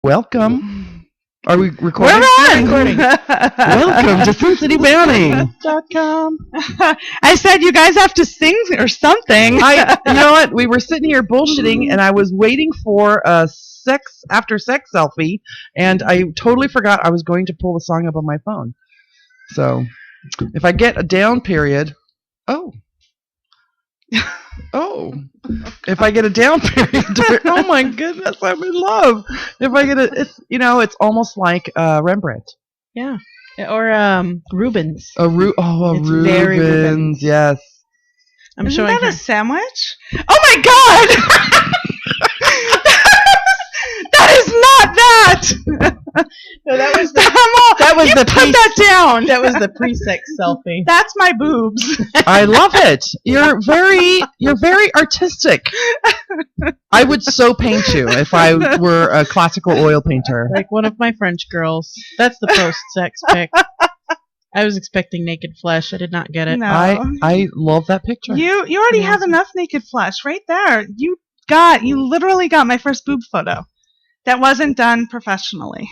Welcome. Are we recording? We're on! Welcome to SinCityBounty.com. I said you guys have to sing or something. You know what? We were sitting here bullshitting, and I was waiting for a after sex selfie, and I totally forgot I was going to pull the song up on my phone. So, if I get a down period, if I get a down period, oh my goodness, I'm in love. If I get it's almost like Rembrandt. Yeah, or Rubens. It's very Rubens, yes. I'm Isn't showing that a sandwich? Oh my God! That is not that. No, that was the pre-sex selfie. That's my boobs. I love it. You're very artistic. I would so paint you if I were a classical oil painter. Like one of my French girls. That's the post-sex pic. I was expecting naked flesh. I did not get it. No. I love that picture. You already have enough naked flesh right there. You literally got my first boob photo. That wasn't done professionally.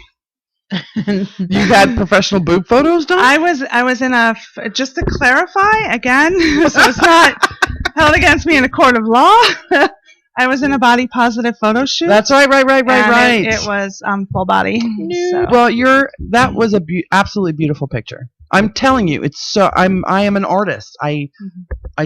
You've had professional boob photos done? I was in just to clarify again, so it's not held against me in a court of law. I was in a body positive photo shoot. That's right. It was full body. So. Well, that was a absolutely beautiful picture. I'm telling you, I am an artist. I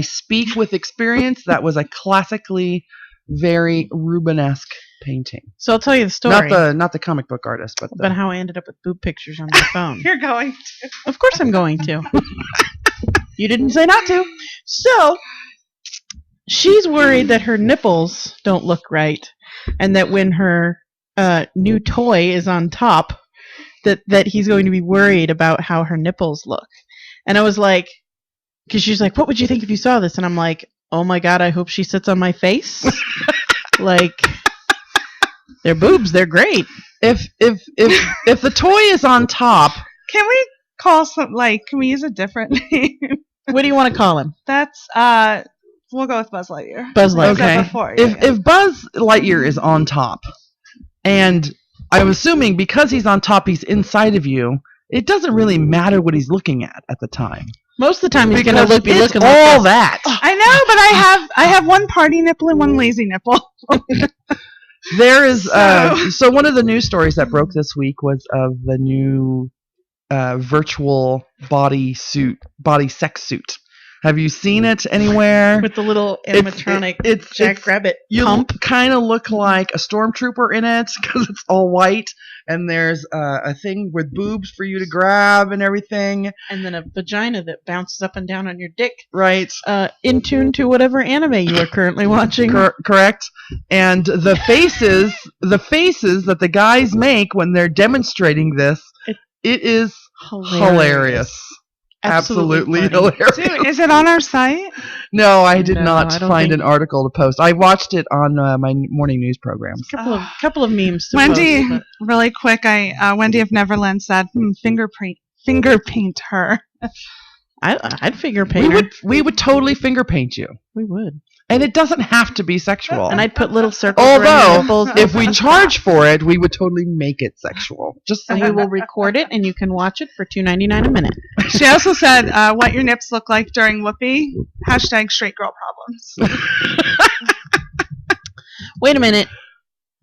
speak with experience. That was a classically very Rubenesque painting. So I'll tell you the story. Not the comic book artist, but how I ended up with boob pictures on my phone. You're going to. Of course I'm going to. You didn't say not to. So she's worried that her nipples don't look right, and that when her new toy is on top, that he's going to be worried about how her nipples look. And I was like, because she's like, what would you think if you saw this? And I'm like, oh my God, I hope she sits on my face. Like, they're boobs, they're great. If the toy is on top, can we use a different name? What do you want to call him? That's we'll go with Buzz Lightyear. Buzz Lightyear. Okay. If Buzz Lightyear is on top, and I'm assuming because he's on top, he's inside of you, it doesn't really matter what he's looking at the time. Most of the time, he's going to be looking all like that. I know, but I have one party nipple and one lazy nipple. There is so one of the news stories that broke this week was of the new virtual body sex suit. Have you seen it anywhere? With the little animatronic Jackrabbit pump. You kind of look like a stormtrooper in it because it's all white, and there's a thing with boobs for you to grab and everything. And then a vagina that bounces up and down on your dick. Right. In tune to whatever anime you are currently watching. Correct. And the faces that the guys make when they're demonstrating this, it is hilarious. Absolutely hilarious. Dude, is it on our site? No, I did not find an article to post. I watched it on my morning news programs. Couple of memes. Wendy, really quick. Wendy of Neverland said, finger paint her. I'd finger paint her. We would totally finger paint you. We would. And it doesn't have to be sexual. And I'd put little circles around your nipples. If we charge for it, we would totally make it sexual. And we will record it, and you can watch it for $2.99 a minute. She also said, what your nips look like during whoopee, # straight girl problems. Wait a minute.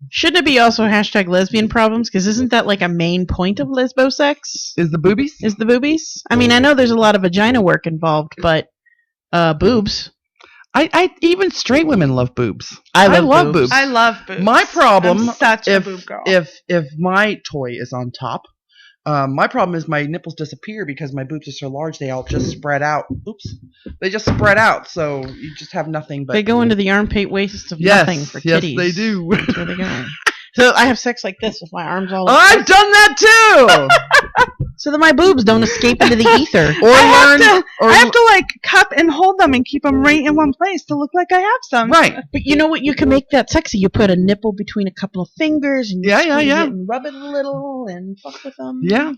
Shouldn't it be also # lesbian problems? Because isn't that like a main point of lesbosex? Is the boobies? I mean, I know there's a lot of vagina work involved, but boobs. I even straight women love boobs. I love boobs. I love boobs. My problem, I'm such a boob girl. If my toy is on top, my problem is my nipples disappear because my boobs are so large they all just spread out. Oops, they just spread out, so you just have nothing but. They go into the armpit waist of nothing for titties. Yes, they do. That's where they go. So I have sex like this with my arms all. I've done that too. So that my boobs don't escape into the ether. I have to like cup and hold them and keep them right in one place to look like I have some. Right. But you know what? You can make that sexy. You put a nipple between a couple of fingers and you squeeze it and rub it a little and fuck with them. Yeah.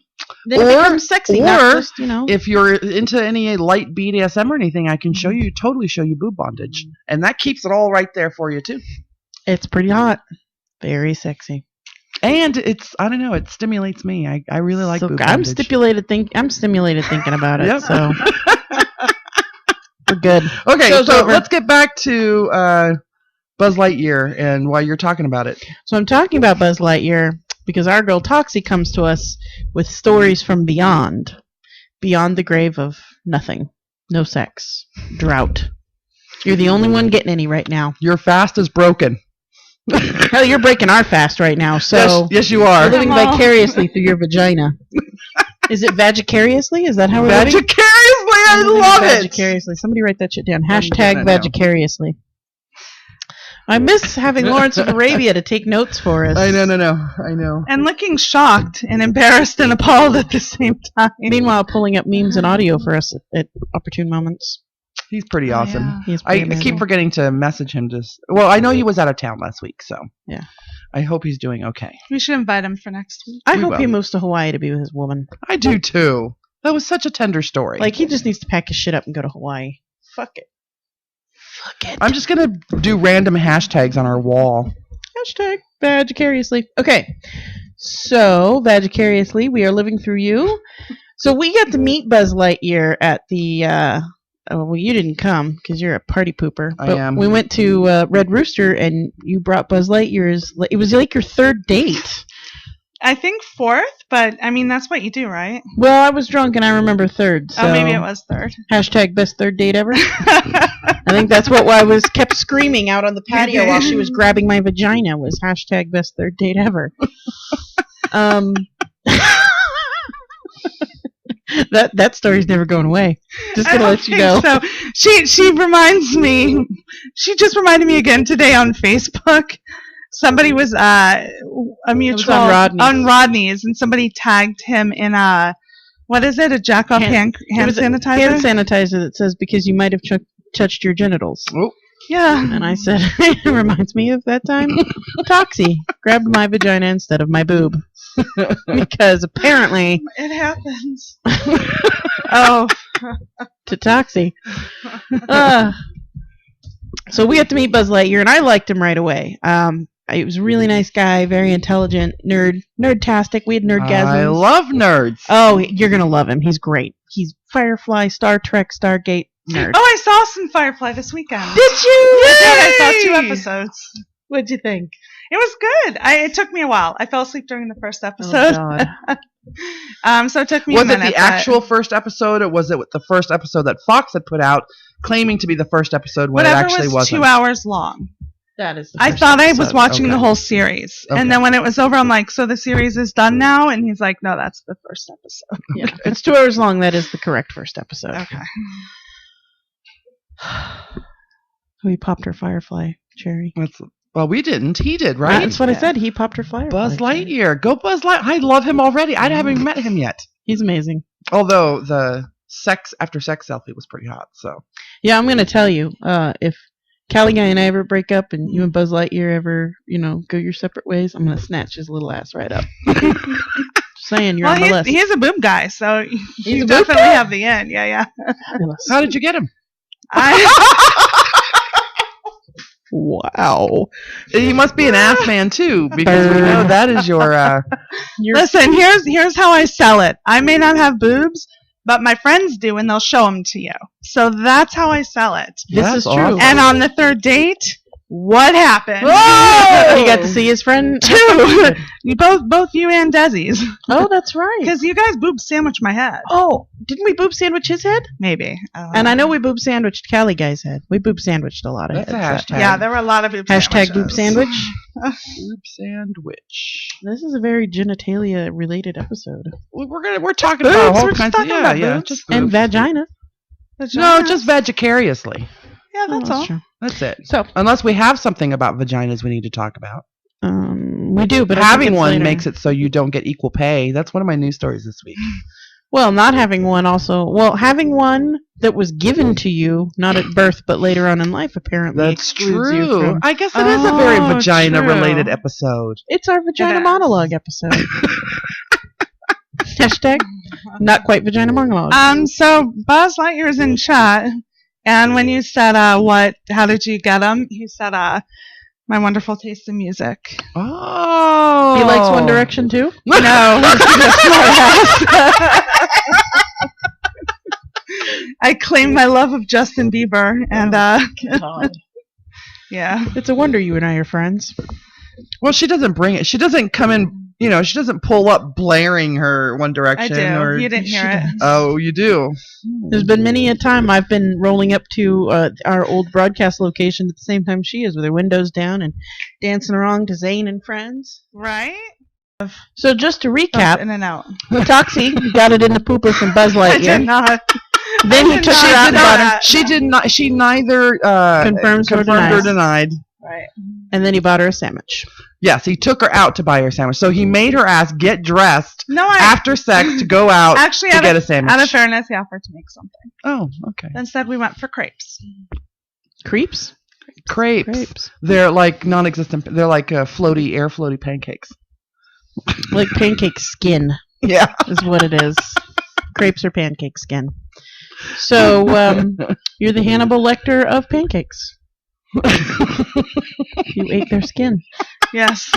Then it becomes sexy. Not just, if you're into any light BDSM or anything, I can totally show you boob bondage, and that keeps it all right there for you too. It's pretty hot. Very sexy. And I don't know, it stimulates me. I really like boob I'm bondage. stimulated thinking about it. Yep. So we're good. Okay, Show's so over. let's get back to Buzz Lightyear and why you're talking about it. So I'm talking about Buzz Lightyear because our girl Toxie comes to us with stories from beyond the grave of nothing, no sex, drought. You're the only one getting any right now. Your fast is broken. Hell, you're breaking our fast right now. So yes, you are. you're living vicariously through your vagina. Is it Vagicariously? Is that how we're living? Vagicariously, I love it. Vagicariously. Somebody write that shit down. I'm Hashtag doing it now. Vagicariously. I miss having Lawrence of Arabia to take notes for us. I know. And looking shocked and embarrassed and appalled at the same time. Meanwhile, pulling up memes and audio for us at opportune moments. He's pretty awesome. Yeah. He's I pretty keep amazing. forgetting to message him. Well, I know he was out of town last week, so Yeah. I hope he's doing okay. We should invite him for next week. I We hope he will. moves to Hawaii to be with his woman. I do too. That was such a tender story. Like, he just needs to pack his shit up and go to Hawaii. Fuck it. I'm just gonna do random hashtags on our wall. Hashtag Vagicariously. Okay. So, Vagicariously, we are living through you. So, we got to meet Buzz Lightyear at the, well, you didn't come because you're a party pooper. I But am. we went to Red Rooster and you brought Buzz Lightyear's, it was like your third date. I think fourth, but I mean, that's what you do, right? Well, I was drunk and I remember third. So Oh, maybe it was third. Hashtag best third date ever. I think that's what I was kept screaming out on the patio while she was grabbing my vagina was hashtag best third date ever. That story's never going away. Just gonna I let you don't go. think So she reminds me. She just reminded me again today on Facebook. Somebody was a mutual on Rodney's, and somebody tagged him in a what is it? A jack off hand It was a sanitizer. hand sanitizer that says because you might have touched your genitals. Oh, Yeah. And I said, it reminds me of that time Toxie grabbed my vagina instead of my boob. Because apparently, It happens. Oh. to Toxie. So we had to meet Buzz Lightyear, and I liked him right away. He was a really nice guy, very intelligent, nerdtastic. We had nerdgasms. I love nerds. Oh, you're gonna love him. He's great. He's Firefly, Star Trek, Stargate nerd. Oh, I saw some Firefly this weekend. Did you? I saw 2 episodes. What'd you think? It was good. It took me a while. I fell asleep during the first Oh, episode. God. So it took me a Was it minute. the actual first episode, or was it the first episode that Fox had put out, claiming to be the first episode when it whatever actually was wasn't? 2 hours long. That is. The I first thought I was episode. watching Okay. the whole series. Okay. And then when it was over, I'm like, so the series is done now? And he's like, no, that's the first episode. Yeah, if it's 2 hours long. That is the correct first episode. Okay. We popped her Firefly cherry. Well, we didn't. He did, right? That's what I Yeah. said. He popped her Firefly. Buzz cherry. Lightyear. Go Buzz Lightyear. I love him already. I haven't even met him yet. He's amazing. Although the sex after sex selfie was pretty hot. So Yeah, I'm gonna tell you. If Callie Guy and I ever break up, and you and Buzz Lightyear ever, go your separate ways, I'm gonna snatch his little ass right up. Just saying, you're on the list. He's a boob guy, so you a boob definitely guy? have the end. Yeah. Fabulous. how did you get him? Wow. He must be an ass man too, because we know that is your. Listen, here's how I sell it. I may not have boobs, but my friends do, and they'll show them to you. So that's how I sell it. This That's is true. awesome. And on the third date, what happened? You got to see his friend. 2. You both you and Desi's. Oh, that's right. Because you guys boob sandwich my head. Oh, didn't we boob sandwich his head? Maybe. And I know we boob sandwiched Callie Guy's head. We boob sandwiched a lot of That's a heads. hashtag. Yeah, there were a lot of boob Hashtag boob sandwiches. sandwich. Boob sandwich. This is a very genitalia related episode. We're talking Boobs, about all we're just kinds talking of about yeah, boobs. just And boobs. vagina. No, just Vagicariously. Yeah, Oh, that's all. true. That's it. So, Unless we have something about vaginas we need to talk about. we do, but I think Having it's one later. makes it so you don't get equal pay. That's one of my news stories this week. Well, not having one also. Well, having one that was given to you, not at birth, but later on in life, apparently That's excludes you true. from. I guess it is a very Oh, vagina-related true. episode. It's our vagina It is. monologue episode. Hashtag not quite vagina monologue. So Buzz Lightyear's in chat, and when you said how did you get him? He said My wonderful taste in music. Oh. He likes One Direction too? No, he's a smart ass. I claim my love of Justin Bieber, and yeah. It's a wonder you and I are friends. Well, she doesn't bring it. She doesn't come in, she doesn't pull up blaring her One Direction. I do. Or, You didn't hear it. Oh, you do? There's been many a time I've been rolling up to our old broadcast location at the same time she is, with her windows down and dancing along to Zayn and Friends. Right? So just to recap, In and out. Toxie got it in the pooper from Buzz I did Lightyear. not. Then he took her out and bought her, She did not. She neither confirmed or denied. Right. and then he bought her a sandwich. Yes, he took her out to buy her a sandwich. So he made her ass get dressed after sex to go out actually to get a sandwich. Out of fairness, he offered to make something. Oh, okay. Instead, we went for crepes. Crepes? Crepes. They're like non-existent. They're like air floaty pancakes. Like pancake skin. Yeah, is what it is. Crepes are pancake skin. So you're the Hannibal Lecter of pancakes. You ate their skin. Yes.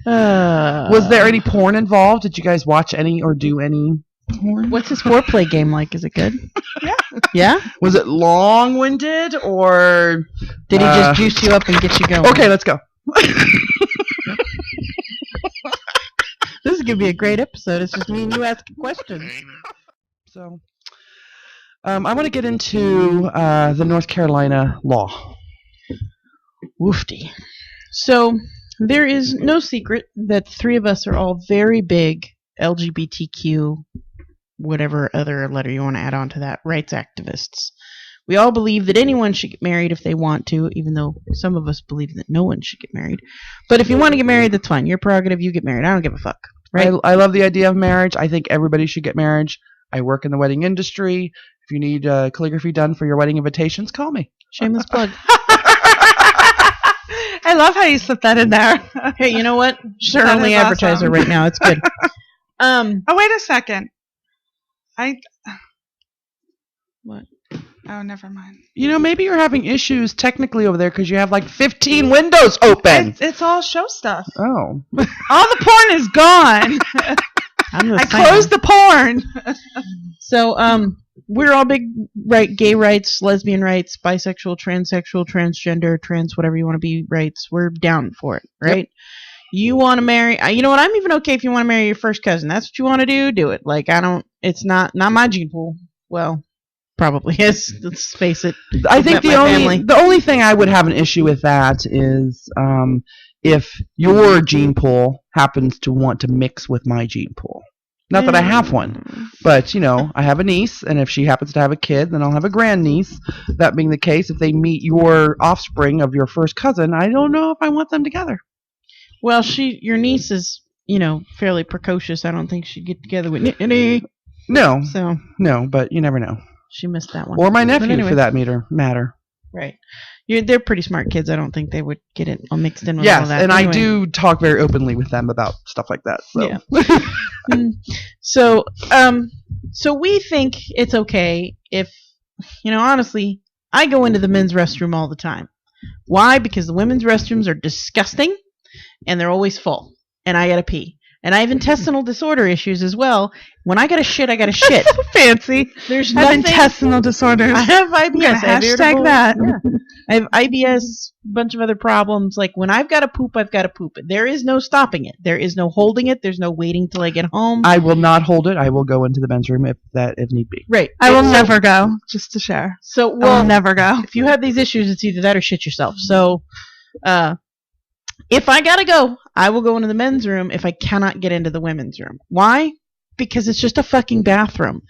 Was there any porn involved? Did you guys watch any or do any porn? What's his foreplay game like? Is it good? Yeah. Yeah? Was it long-winded or did he just juice you up and get you going? Okay, let's go. This is going to be a great episode. It's just me and you asking questions. So, I want to get into the North Carolina law. Woofty. So, there is no secret that the three of us are all very big LGBTQ, whatever other letter you want to add on to that, rights activists. We all believe that anyone should get married if they want to, even though some of us believe that no one should get married. But if you want to get married, that's fine. Your prerogative, you get married. I don't give a fuck. Right? I love the idea of marriage. I think everybody should get married. I work in the wedding industry. If you need calligraphy done for your wedding invitations, call me. Shameless plug. I love how you slipped that in there. Hey, you know what? She's our That only is advertiser awesome. right now. It's good. Oh, wait a second. What? Oh, never mind. Maybe you're having issues technically over there because you have like 15 windows open. It's all show stuff. Oh. All the porn is gone. I closed the porn. So, we're all big gay rights, lesbian rights, bisexual, transsexual, transgender, trans, whatever you want to be rights. We're down for it, right? Yep. You want to marry, you know what? I'm even okay if you want to marry your first cousin. That's what you want to do it. Like, it's not my gene pool. Well, probably is. Let's face it. I think the only thing I would have an issue with that is if your gene pool happens to want to mix with my gene pool. Not that I have one, but I have a niece, and if she happens to have a kid, then I'll have a grandniece. That being the case, if they meet your offspring of your first cousin, I don't know if I want them together. Well, your niece is, fairly precocious. I don't think she'd get together with any. No. So no, but you never know. She missed that one. Or my nephew, for that matter. Right. They're pretty smart kids. I don't think they would get it all mixed in with all that. Yes, and anyway. I do talk very openly with them about stuff like that. So. Yeah. So we think it's okay if, honestly, I go into the men's restroom all the time. Why? Because the women's restrooms are disgusting, and they're always full, and I gotta pee. And I have intestinal disorder issues as well. When I gotta shit, I gotta shit. So fancy. There's I have intestinal disorders. I have IBS. Hashtag that. Yeah. I have IBS, a bunch of other problems. Like, when I've got to poop, I've got to poop. There is no stopping it. There is no holding it. There's no waiting till I get home. I will not hold it. I will go into the men's room if need be. Right. I will never go, just to share. So, I'll never go. If you have these issues, it's either that or shit yourself. So, if I gotta go, I will go into the men's room if I cannot get into the women's room. Why? Because it's just a fucking bathroom.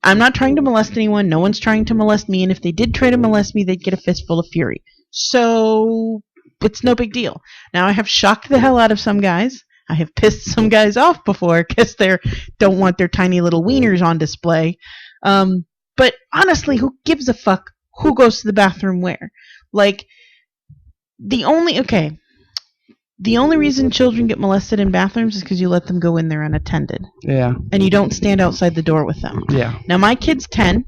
I'm not trying to molest anyone. No one's trying to molest me. And if they did try to molest me, they'd get a fistful of fury. So it's no big deal. Now, I have shocked the hell out of some guys. I have pissed some guys off before because they don't want their tiny little wieners on display. But honestly, who gives a fuck who goes to the bathroom where? Like, the only reason children get molested in bathrooms is because you let them go in there unattended. Yeah. And you don't stand outside the door with them. Yeah. Now, my kid's 10,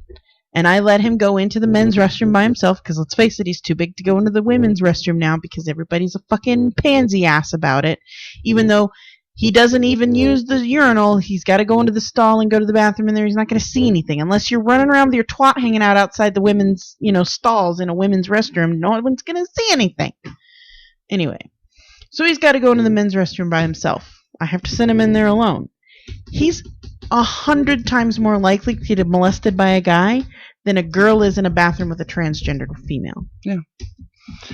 and I let him go into the men's restroom by himself, because let's face it, he's too big to go into the women's restroom now because everybody's a fucking pansy ass about it. Even though he doesn't even use the urinal, he's got to go into the stall and go to the bathroom in there. He's not going to see anything unless you're running around with your twat hanging out outside the women's, stalls in a women's restroom. No one's going to see anything. Anyway, so he's got to go into the men's restroom by himself. I have to send him in there alone. He's 100 times more likely to get molested by a guy than a girl is in a bathroom with a transgendered female. Yeah.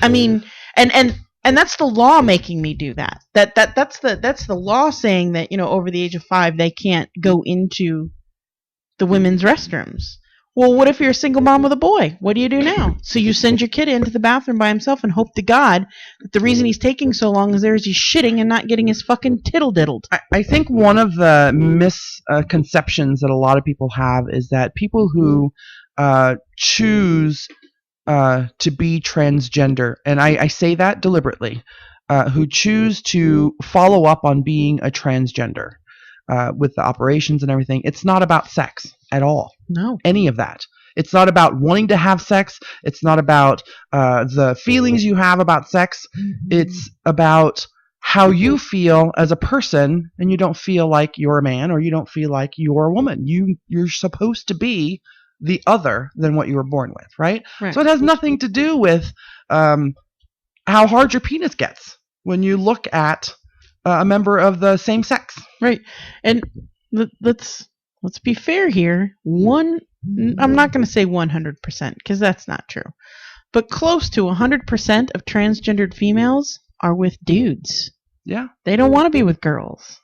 I mean, and that's the law making me do that. That's the law saying that, over the age of 5 they can't go into the women's restrooms. Well, what if you're a single mom with a boy? What do you do now? So you send your kid into the bathroom by himself and hope to God that the reason he's taking so long is he's shitting and not getting his fucking tittle diddled. I think one of the misconceptions that a lot of people have is that people who choose to be transgender, and I say that deliberately, who choose to follow up on being a transgender with the operations and everything, it's not about sex at all. No. Any of that. It's not about wanting to have sex. It's not about the feelings you have about sex. It's about how you feel as a person, and you don't feel like you're a man or you don't feel like you're a woman. You're supposed to be the other than what you were born with, right? So it has nothing to do with how hard your penis gets when you look at a member of the same sex. Right. And let's be fair here. I'm not going to say 100% because that's not true. But close to 100% of transgendered females are with dudes. Yeah. They don't want to be with girls.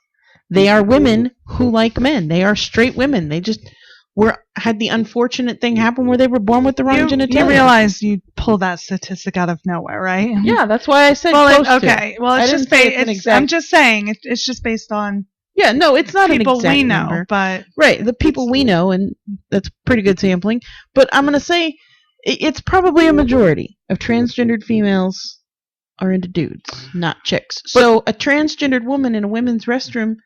They are women who like men. They are straight women. They just had the unfortunate thing happen where they were born with the wrong genitalia. You realize you pull that statistic out of nowhere, right? Yeah, that's why I said close to. Okay. Well, it's just based. I'm just saying it's just based on. Yeah, no, it's not people an exact we know, number. But right, the people we know, and that's pretty good sampling. But I'm gonna say it's probably a majority of transgendered females are into dudes, not chicks. So a transgendered woman in a women's restroom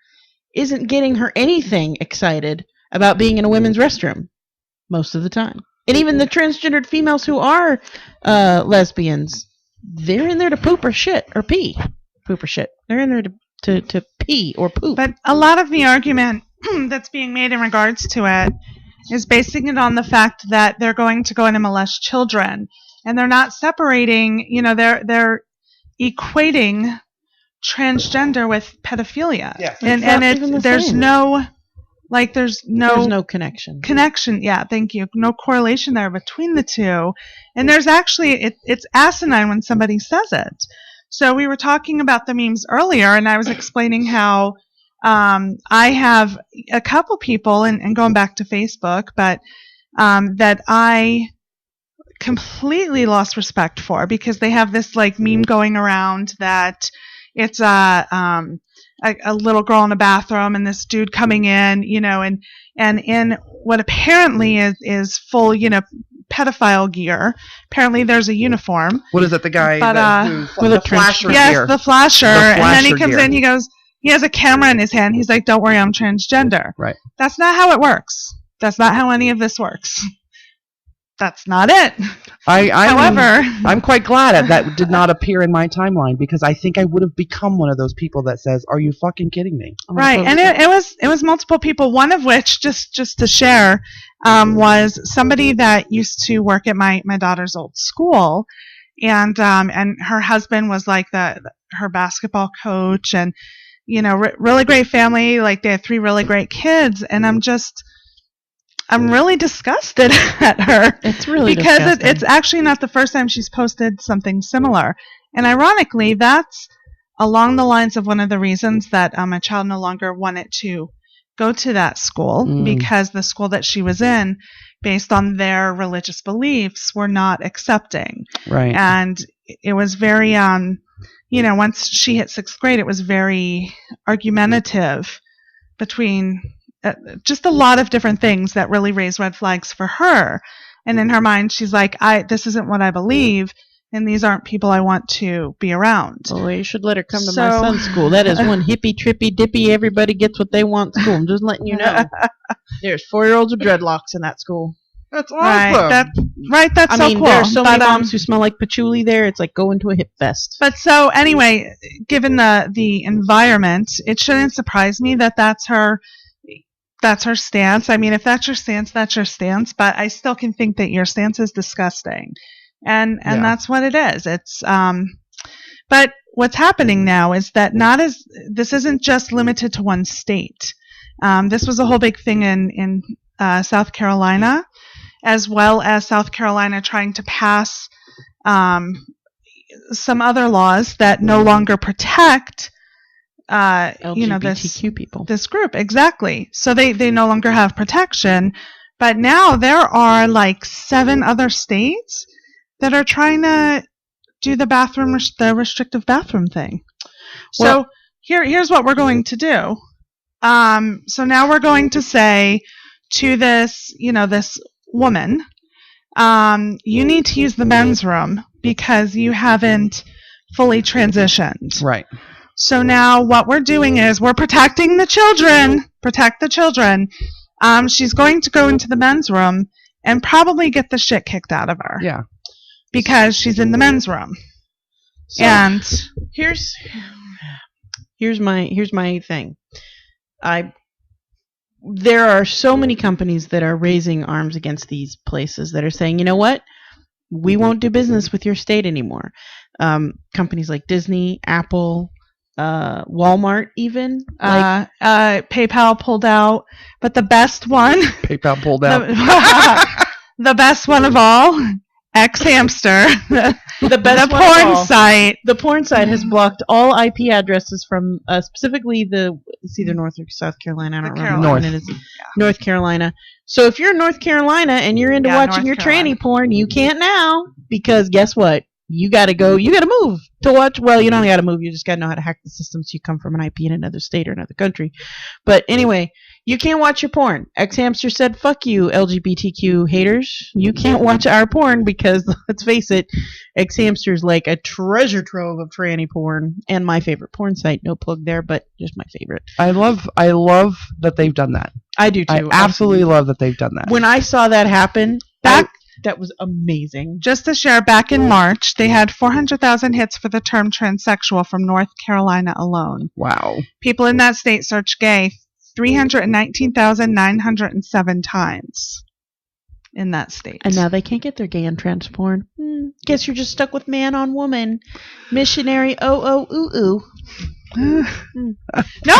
isn't getting her anything excited about being in a women's restroom most of the time. And even the transgendered females who are lesbians, they're in there to poop or shit or pee. Poop or shit. They're in there to pee or poop. But a lot of the argument that's being made in regards to it is basing it on the fact that they're going to go in and molest children, and they're not separating. They're equating transgender with pedophilia. Yes. And there's no connection. Yeah, thank you. No correlation there between the two. And there's actually, it's asinine when somebody says it. So we were talking about the memes earlier, and I was explaining how I have a couple people, and going back to Facebook, but that I completely lost respect for, because they have this meme going around that it's a little girl in a bathroom and this dude coming in, and in what apparently is full, pedophile gear. Apparently there's a uniform. What is it? The guy with the flasher yes, gear. The flasher. And then he comes gear. in, he goes, he has a camera in his hand. He's like, don't worry, I'm transgender. Right. That's not how it works. That's not how any of this works. That's not it. However, I'm quite glad that did not appear in my timeline, because I think I would have become one of those people that says, "Are you fucking kidding me?" Right, and it was multiple people. One of which, just to share, was somebody that used to work at my daughter's old school, and her husband was like her basketball coach, and really great family. Like they had 3 really great kids, and I'm really disgusted at her. It's really because it's actually not the first time she's posted something similar. And ironically, that's along the lines of one of the reasons that my child no longer wanted to go to that school, because the school that she was in, based on their religious beliefs, were not accepting. Right. And it was very, once she hit 6th grade, it was very argumentative between just a lot of different things that really raised red flags for her. And in her mind, she's like, this isn't what I believe, and these aren't people I want to be around. Oh, you should let her come to my son's school. That is one hippie, trippy, dippy, everybody gets what they want school. I'm just letting you know. There's 4-year-olds with dreadlocks in that school. That's awesome. That's so cool. There are so many moms who smell like patchouli there. It's like going to a hip fest. But so anyway, given the environment, it shouldn't surprise me that that's her stance. I mean, if that's your stance, that's your stance. But I still can think that your stance is disgusting, and that's what it is. It's but what's happening now is that this isn't just limited to one state. This was a whole big thing in South Carolina, as well as South Carolina trying to pass some other laws that no longer protect LGBTQ people. This group. Exactly. So they no longer have protection. But now there are like 7 other states that are trying to do the restrictive bathroom thing. So here's what we're going to do. So now we're going to say to this woman, you need to use the men's room because you haven't fully transitioned. Right. So now what we're doing is we're protecting the children. Protect the children. She's going to go into the men's room and probably get the shit kicked out of her. Yeah. Because she's in the men's room. So and here's my thing. There are so many companies that are raising arms against these places that are saying, you know what? We won't do business with your state anymore. Companies like Disney, Apple, Walmart even. PayPal pulled out. But the best one. PayPal pulled out. The best one of all. XHamster, the porn site has blocked all IP addresses from specifically it's either North or South Carolina. I don't remember when it is. North Carolina. So if you're in North Carolina and you're into watching your tranny porn, you can't now because guess what? You got to move to watch. Well, you don't got to move. You just got to know how to hack the system so you come from an IP in another state or another country. But anyway, you can't watch your porn. XHamster said, fuck you, LGBTQ haters. You can't watch our porn because, let's face it, XHamster's like a treasure trove of tranny porn and my favorite porn site. No plug there, but just my favorite. I love that they've done that. I do too. I absolutely love that they've done that. When I saw that happen, that was amazing. Just to share, back in March, they had 400,000 hits for the term transsexual from North Carolina alone. Wow. People in that state searched gay 319,907 times in that state. And now they can't get their gay and trans porn. Guess you're just stuck with man on woman. Missionary ooh. No,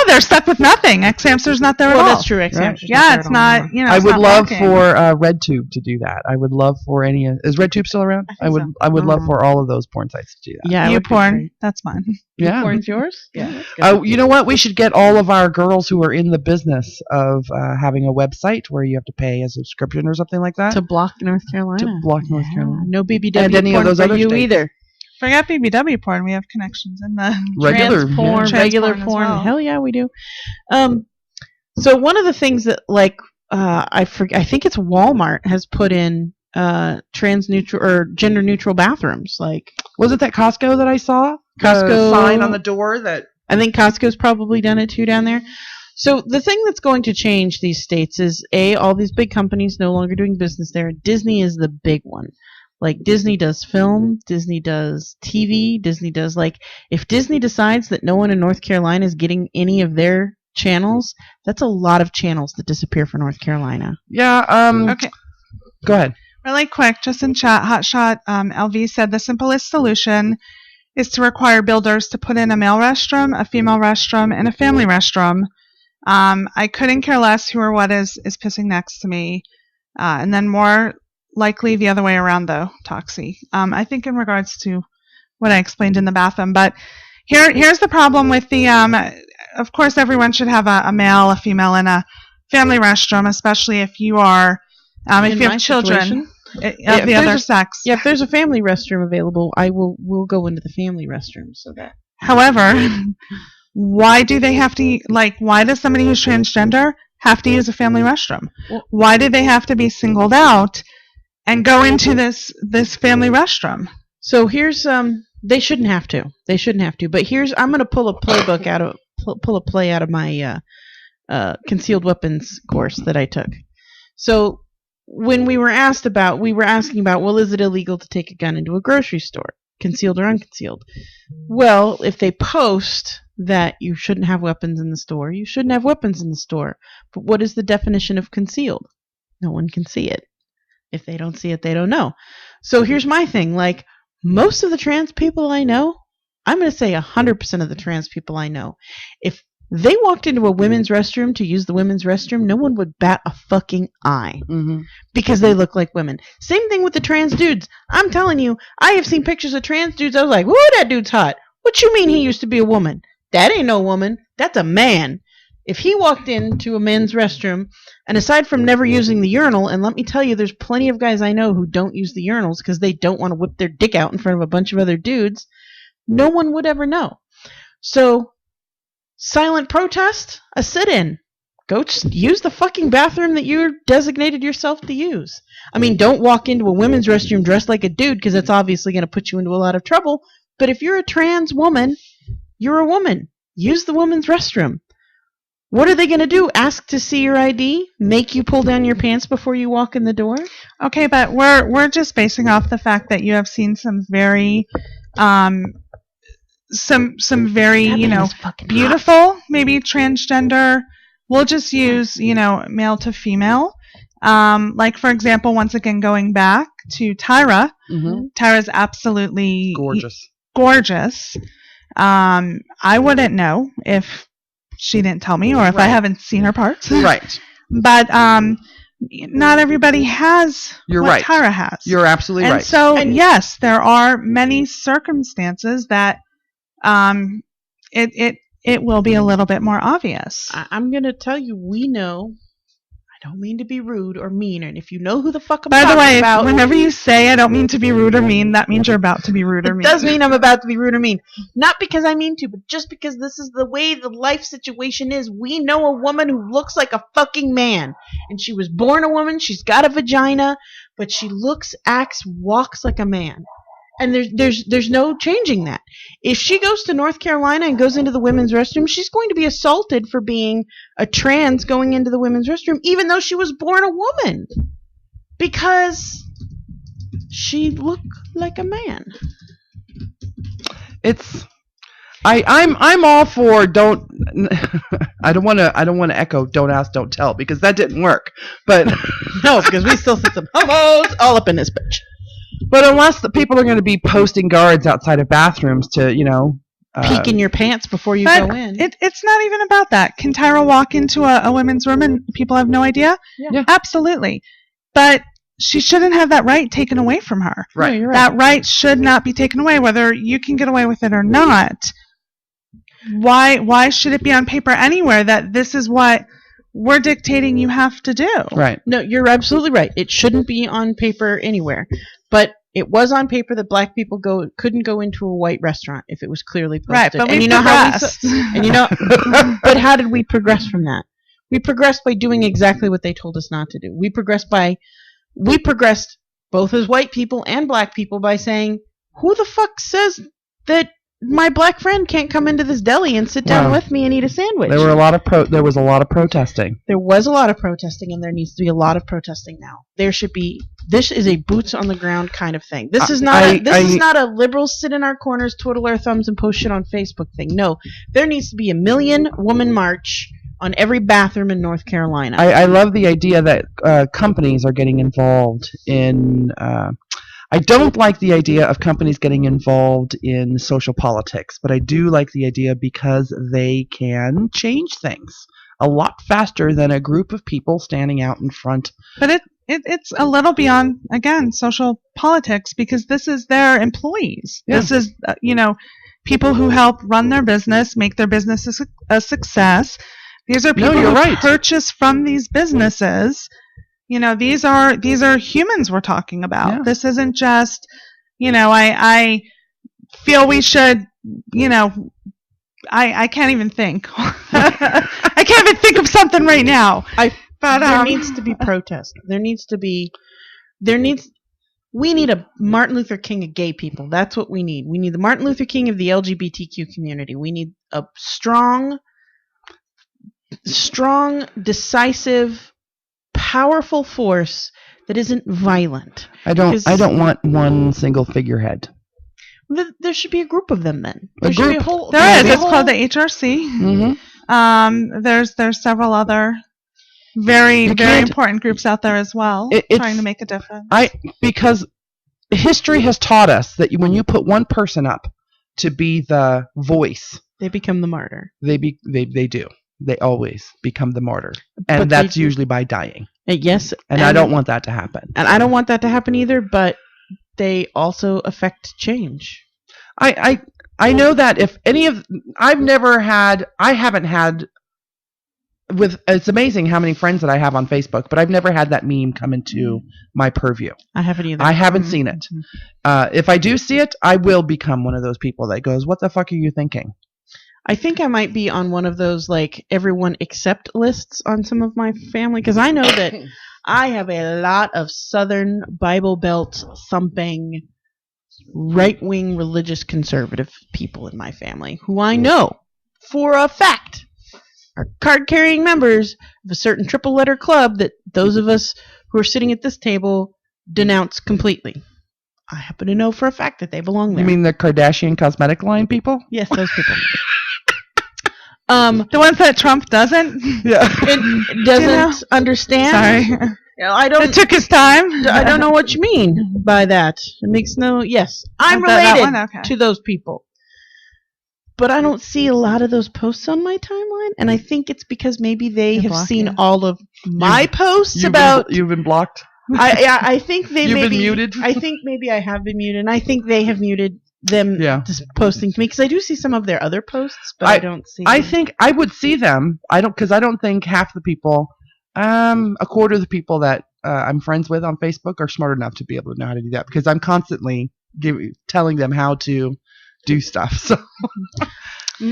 they're stuck with nothing. XHamster's not there at all. That's true. XHamster's it's not. I would love for RedTube to do that. I would love for any. Is RedTube still around? I would love for all of those porn sites to do that. Yeah, YouPorn. That's mine. Yeah, YouPorn's yours. Yeah. You know what? We should get all of our girls who are in the business of having a website where you have to pay a subscription or something like that to block North Carolina. North Carolina. No BBW and any porn of those for other you states. either. Forget BBW porn. We have connections in the regular porn, regular porn. Well. Hell yeah, we do. So one of the things that I think it's Walmart has put in trans neutral or gender neutral bathrooms. Like, was it that Costco that I saw? Costco sign on the door that. I think Costco's probably done it too down there. So the thing that's going to change these states is all these big companies no longer doing business there. Disney is the big one. Like, Disney does film, Disney does TV, Disney does, if Disney decides that no one in North Carolina is getting any of their channels, that's a lot of channels that disappear for North Carolina. Yeah, okay. Go ahead. Really quick, just in chat, Hotshot LV said the simplest solution is to require builders to put in a male restroom, a female restroom, and a family restroom. I couldn't care less who or what is pissing next to me. And then more likely the other way around, though, Toxie. I think in regards to what I explained in the bathroom. But here's the problem with the, of course, everyone should have a male, a female, and a family restroom, especially if you are, if you have children of the other sex. Yeah, if there's a family restroom available, we'll go into the family restroom. So that. However, why do they have to, why does somebody who's transgender have to use a family restroom? Why do they have to be singled out and go into this family restroom? So here's they shouldn't have to. But I'm going to pull a playbook pull a play out of my concealed weapons course that I took. So when we were asking about, well, is it illegal to take a gun into a grocery store, concealed or unconcealed? Well, if they post that you shouldn't have weapons in the store, you shouldn't have weapons in the store. But what is the definition of concealed? No one can see it. If they don't see it, they don't know. So here's my thing. Like, most of the trans people I know, I'm going to say 100% of the trans people I know, if they walked into a women's restroom to use the women's restroom, no one would bat a fucking eye because they look like women. Same thing with the trans dudes. I'm telling you, I have seen pictures of trans dudes. I was like, whoa, that dude's hot. What you mean he used to be a woman? That ain't no woman. That's a man. If he walked into a men's restroom, and aside from never using the urinal, and let me tell you, there's plenty of guys I know who don't use the urinals because they don't want to whip their dick out in front of a bunch of other dudes, no one would ever know. So, silent protest, a sit-in. Go use the fucking bathroom that you designated yourself to use. I mean, don't walk into a women's restroom dressed like a dude because that's obviously going to put you into a lot of trouble. But if you're a trans woman, you're a woman. Use the women's restroom. What are they going to do? Ask to see your ID? Make you pull down your pants before you walk in the door? Okay, but we're just basing off the fact that you have seen some very some very, beautiful, maybe transgender. We'll just use, male to female. Like, for example, once again, going back to Tyra. Tyra's absolutely gorgeous. I wouldn't know if she didn't tell me or if I haven't seen her parts. Right. But not everybody has what Tyra has. You're absolutely right. So, yes, there are many circumstances that it will be a little bit more obvious. I'm going to tell you, we know. I don't mean to be rude or mean, and if you know who the fuck I'm talking about... By the way, whenever you say I don't mean to be rude or mean, that means you're about to be rude or mean. It does mean I'm about to be rude or mean. Not because I mean to, but just because this is the way the life situation is. We know a woman who looks like a fucking man, and she was born a woman, she's got a vagina, but she looks, acts, walks like a man. And there's no changing that. If she goes to North Carolina and goes into the women's restroom, she's going to be assaulted for being a trans going into the women's restroom, even though she was born a woman. Because she looked like a man. I'm all for don't. I don't want to echo don't ask, don't tell, because that didn't work. But no, because we still see some homos all up in this bitch. But unless the people are going to be posting guards outside of bathrooms to, peek in your pants before you go in. It's not even about that. Can Tyra walk into a women's room and people have no idea? Yeah. Absolutely. But she shouldn't have that right taken away from her. Right. No, you're right. That right should not be taken away, whether you can get away with it or not. Why should it be on paper anywhere that this is what we're dictating you have to do? Right. No, you're absolutely right. It shouldn't be on paper anywhere. But it was on paper that black people couldn't go into a white restaurant if it was clearly posted. Right, but we progressed. But how did we progress from that? We progressed by doing exactly what they told us not to do. We progressed both as white people and black people by saying, who the fuck says that my black friend can't come into this deli and sit down with me and eat a sandwich? There was a lot of protesting. There was a lot of protesting, and there needs to be a lot of protesting now. This is a boots on the ground kind of thing. This is not a liberals sit in our corners, twiddle our thumbs, and post shit on Facebook thing. No, there needs to be a 1 million woman march on every bathroom in North Carolina. I love the idea that companies are getting involved in. I don't like the idea of companies getting involved in social politics, but I do like the idea because they can change things a lot faster than a group of people standing out in front. But it's a little beyond, again, social politics, because this is their employees. Yeah. This is, people who help run their business, make their business a success. These are people who purchase from these businesses. These are humans we're talking about. Yeah. This isn't just, I feel we should, I can't even think. I can't even think of something right now. There needs to be protest. We need a Martin Luther King of gay people. That's what we need. We need the Martin Luther King of the LGBTQ community. We need a strong, decisive, powerful force that isn't violent. I don't want one single figurehead. There should be a group of them then. A There should be a group. whole. There is. It's called the HRC. Mm-hmm. There's several other very You very can't- important groups out there as well, It's- trying to make a difference. Because history has taught us that when you put one person up to be the voice, They become the martyr. they do. They always become the martyr, and But that's they- usually by dying. Yes, And I don't want that to happen. And I don't want that to happen either. But they also affect change. I know that if any of I haven't had with it's amazing how many friends that I have on Facebook, but I've never had that meme come into my purview. I haven't either. I haven't seen it. If I do see it, I will become one of those people that goes, "What the fuck are you thinking?" I think I might be on one of those like everyone except lists on some of my family because I know that I have a lot of Southern Bible Belt thumping right-wing religious conservative people in my family who I know for a fact are card-carrying members of a certain triple-letter club that those of us who are sitting at this table denounce completely. I happen to know for a fact that they belong there. You mean the Kardashian cosmetic line people? Yes, those people. The ones that Trump doesn't. Yeah. It doesn't understand. Sorry, I don't. it took his time. I don't know what you mean by that. It makes no. Yes, I'm That related one? Okay. to those people, but I don't see a lot of those posts on my timeline, and I think it's because maybe they You have block seen it. all of my posts You've about. you've been blocked. I think they You've maybe. been muted. I think maybe I have been muted, and I think they have muted them Yeah. just posting to me because I do see some of their other posts, but I don't see. I think I would see them. I don't think half the people, a quarter of the people that I'm friends with on Facebook are smart enough to be able to know how to do that because I'm constantly telling them how to do stuff. So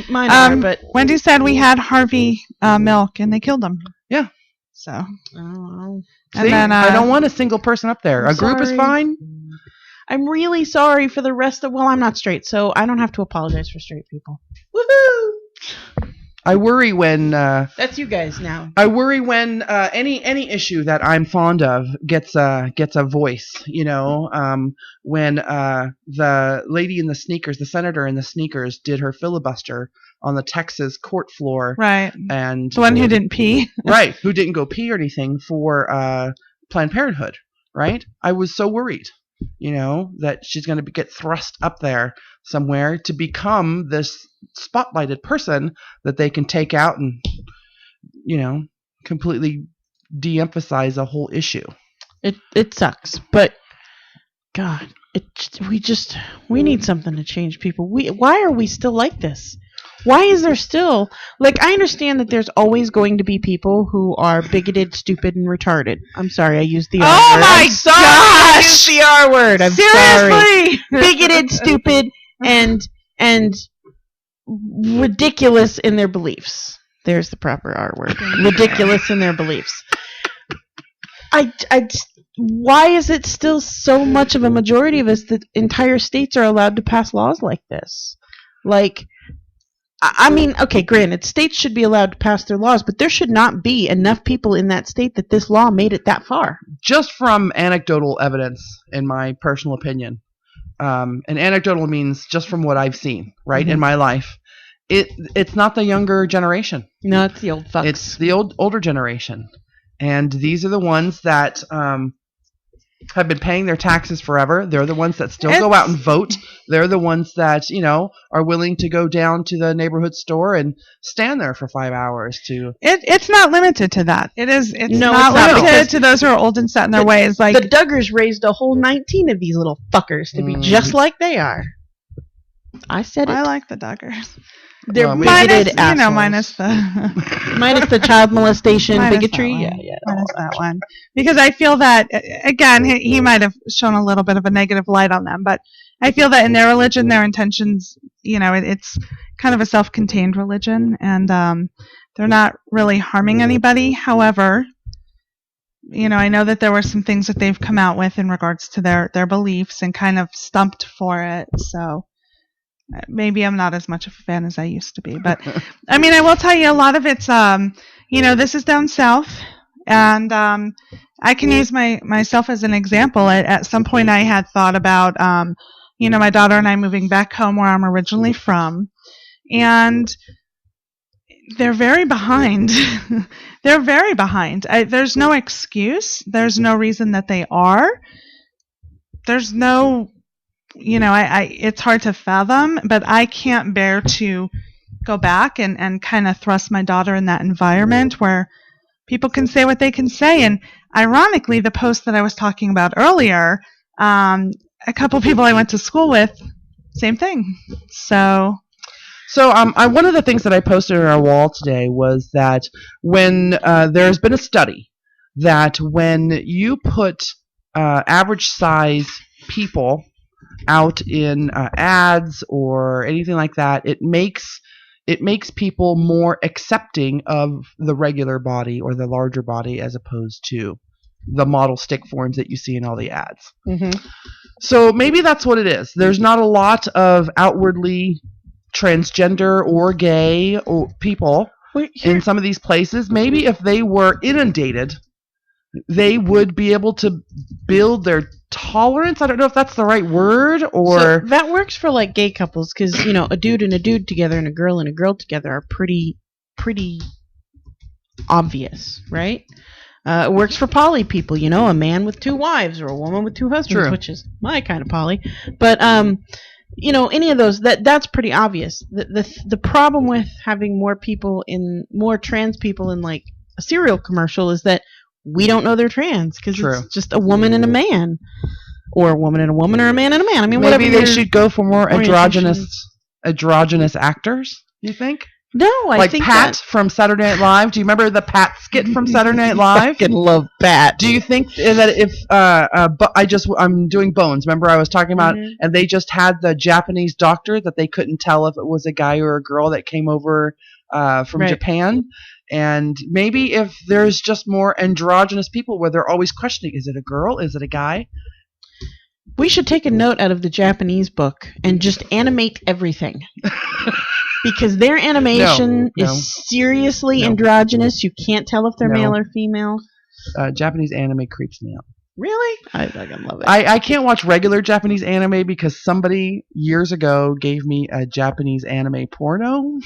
Mine are, but Wendy said we had Harvey Milk and they killed him. Yeah. So I don't know. And see, then, I don't want a single person up there. I'm A group is sorry. fine. I'm really sorry for the rest of. Well, I'm not straight, so I don't have to apologize for straight people. Woohoo! I worry when That's you guys now. any issue that I'm fond of gets a voice. You know, when the lady in the sneakers, the senator in the sneakers, did her filibuster on the Texas court floor, right, and the one who didn't pee. right, who didn't go pee or anything for Planned Parenthood, right? I was so worried, you know, that she's going to get thrust up there somewhere to become this spotlighted person that they can take out and, you know, completely de-emphasize a whole issue. It sucks, but God, we need something to change people. Why are we still like this? Why is there still like I understand that there's always going to be people who are bigoted, stupid, and retarded. I'm sorry, I used the R Oh word. my I'm sorry, I gosh! used the R word. I'm sorry. Seriously, Bigoted, stupid, and ridiculous in their beliefs. There's the proper R word. Ridiculous in their beliefs. Why is it still so much of a majority of us that entire states are allowed to pass laws like this? Like, I mean, okay, granted, states should be allowed to pass their laws, but there should not be enough people in that state that this law made it that far. Just from anecdotal evidence, in my personal opinion, and anecdotal means just from what I've seen, right, in my life, it's not the younger generation. No, it's the old fucks. It's the older generation. And these are the ones that have been paying their taxes forever. They're the ones that still go out and vote. They're the ones that, you know, are willing to go down to the neighborhood store and stand there for 5 hours to... it's not limited to that. It's No, not it's not, limited because to those who are old and set in their ways. Like the Duggars raised a whole 19 of these little fuckers to be just like they are. I said it. I like the Duggars. They're Well, bigoted assholes. Minus the Minus the child molestation, minus bigotry. that one. Yeah. Minus that one. Because I feel that again, he might have shown a little bit of a negative light on them, but I feel that in their religion, their intentions, you know, it's kind of a self-contained religion, and they're not really harming anybody. However, you know, I know that there were some things that they've come out with in regards to their beliefs and kind of stumped for it. So maybe I'm not as much of a fan as I used to be. But, I mean, I will tell you a lot of it's, you know, this is down south. And I can use myself as an example. At some point, I had thought about, my daughter and I moving back home where I'm originally from, and they're very behind. They're very behind. There's no excuse. There's no reason that they are. There's no, it's hard to fathom, but I can't bear to go back and kind of thrust my daughter in that environment where people can say what they can say. And ironically, the post that I was talking about earlier, a couple people I went to school with, same thing. So one of the things that I posted on our wall today was that when there's been a study that when you put average size people out in ads or anything like that, it makes people more accepting of the regular body or the larger body as opposed to the model stick forms that you see in all the ads. Mm-hmm. So maybe that's what it is. There's not a lot of outwardly transgender or gay or people in some of these places. Maybe if they were inundated, they would be able to build their tolerance. I don't know if that's the right word, or so that works for like gay couples because a dude and a dude together and a girl together are pretty obvious, right? It works for poly people, a man with 2 wives or a woman with 2 husbands, True. Which is my kind of poly. But any of those, that's pretty obvious. The problem with having more trans people in like a cereal commercial is that we don't know they're trans because it's just a woman and a man, or a woman and a woman, or a man and a man. I mean, maybe they should go for more androgynous actors. You think? No, I think Pat from Saturday Night Live. Do you remember the Pat skit from Saturday Night Live? I fucking love Pat. Do you think that if I'm doing Bones? Remember I was talking about, and they just had the Japanese doctor that they couldn't tell if it was a guy or a girl that came over from Japan. And maybe if there's just more androgynous people where they're always questioning, is it a girl? Is it a guy? We should take a note out of the Japanese book and just animate everything. Because their animation is seriously androgynous. You can't tell if they're male or female. Japanese anime creeps me out. Really? I fucking love it. I can't watch regular Japanese anime because somebody years ago gave me a Japanese anime porno.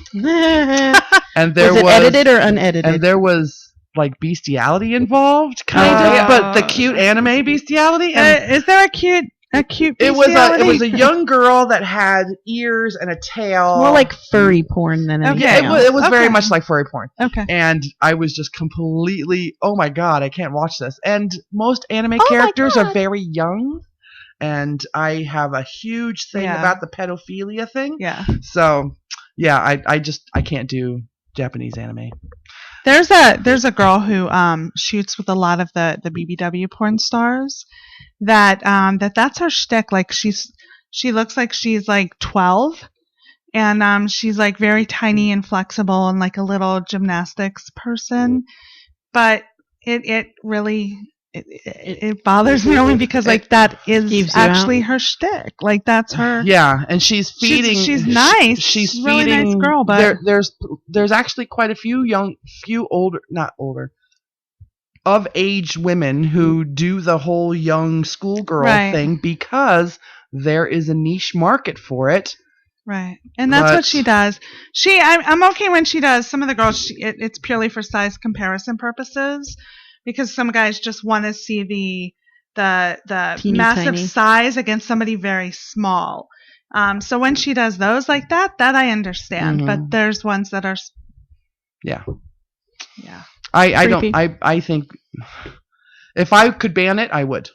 And there was edited or unedited? And there was like bestiality involved, kind of, but the cute anime bestiality. Is there a cute bestiality? It was a young girl that had ears and a tail. More like furry porn than anything else. It was very much like furry porn. Okay. And I was just completely, oh my god, I can't watch this. And most anime characters are very young. And I have a huge thing about the pedophilia thing. Yeah. So, yeah, I can't do Japanese anime. There's a girl who shoots with a lot of the BBW porn stars that's her shtick. Like she looks like she's like 12, and she's like very tiny and flexible and like a little gymnastics person. But it really it bothers me only because like that is actually her shtick. Like that's her. Yeah, and she's feeding. She's nice. She's a really feeding. Nice girl, but there's actually quite a few not older, of age women who do the whole young schoolgirl thing because there is a niche market for it. Right, and that's what she does. I'm okay when she does. Some of the girls, it's purely for size comparison purposes, because some guys just want to see the teeny massive tiny size against somebody very small. So when she does those like that I understand. But there's ones that are. Yeah. Yeah. I think if I could ban it, I would.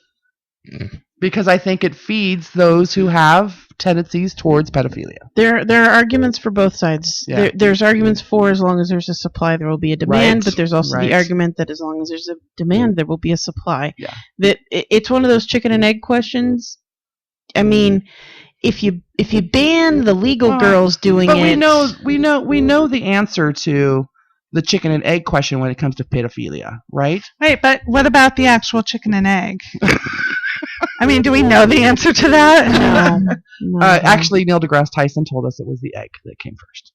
Because I think it feeds those who have tendencies towards pedophilia. There are arguments for both sides. Yeah. There's arguments for as long as there's a supply, there will be a demand, but there's also the argument that as long as there's a demand, there will be a supply. Yeah. That it's one of those chicken and egg questions. I mean, if you ban the legal girls doing but it, we know the answer to the chicken and egg question when it comes to pedophilia, right? Wait, but what about the actual chicken and egg? I mean, do we know the answer to that? No. Actually, Neil deGrasse Tyson told us it was the egg that came first.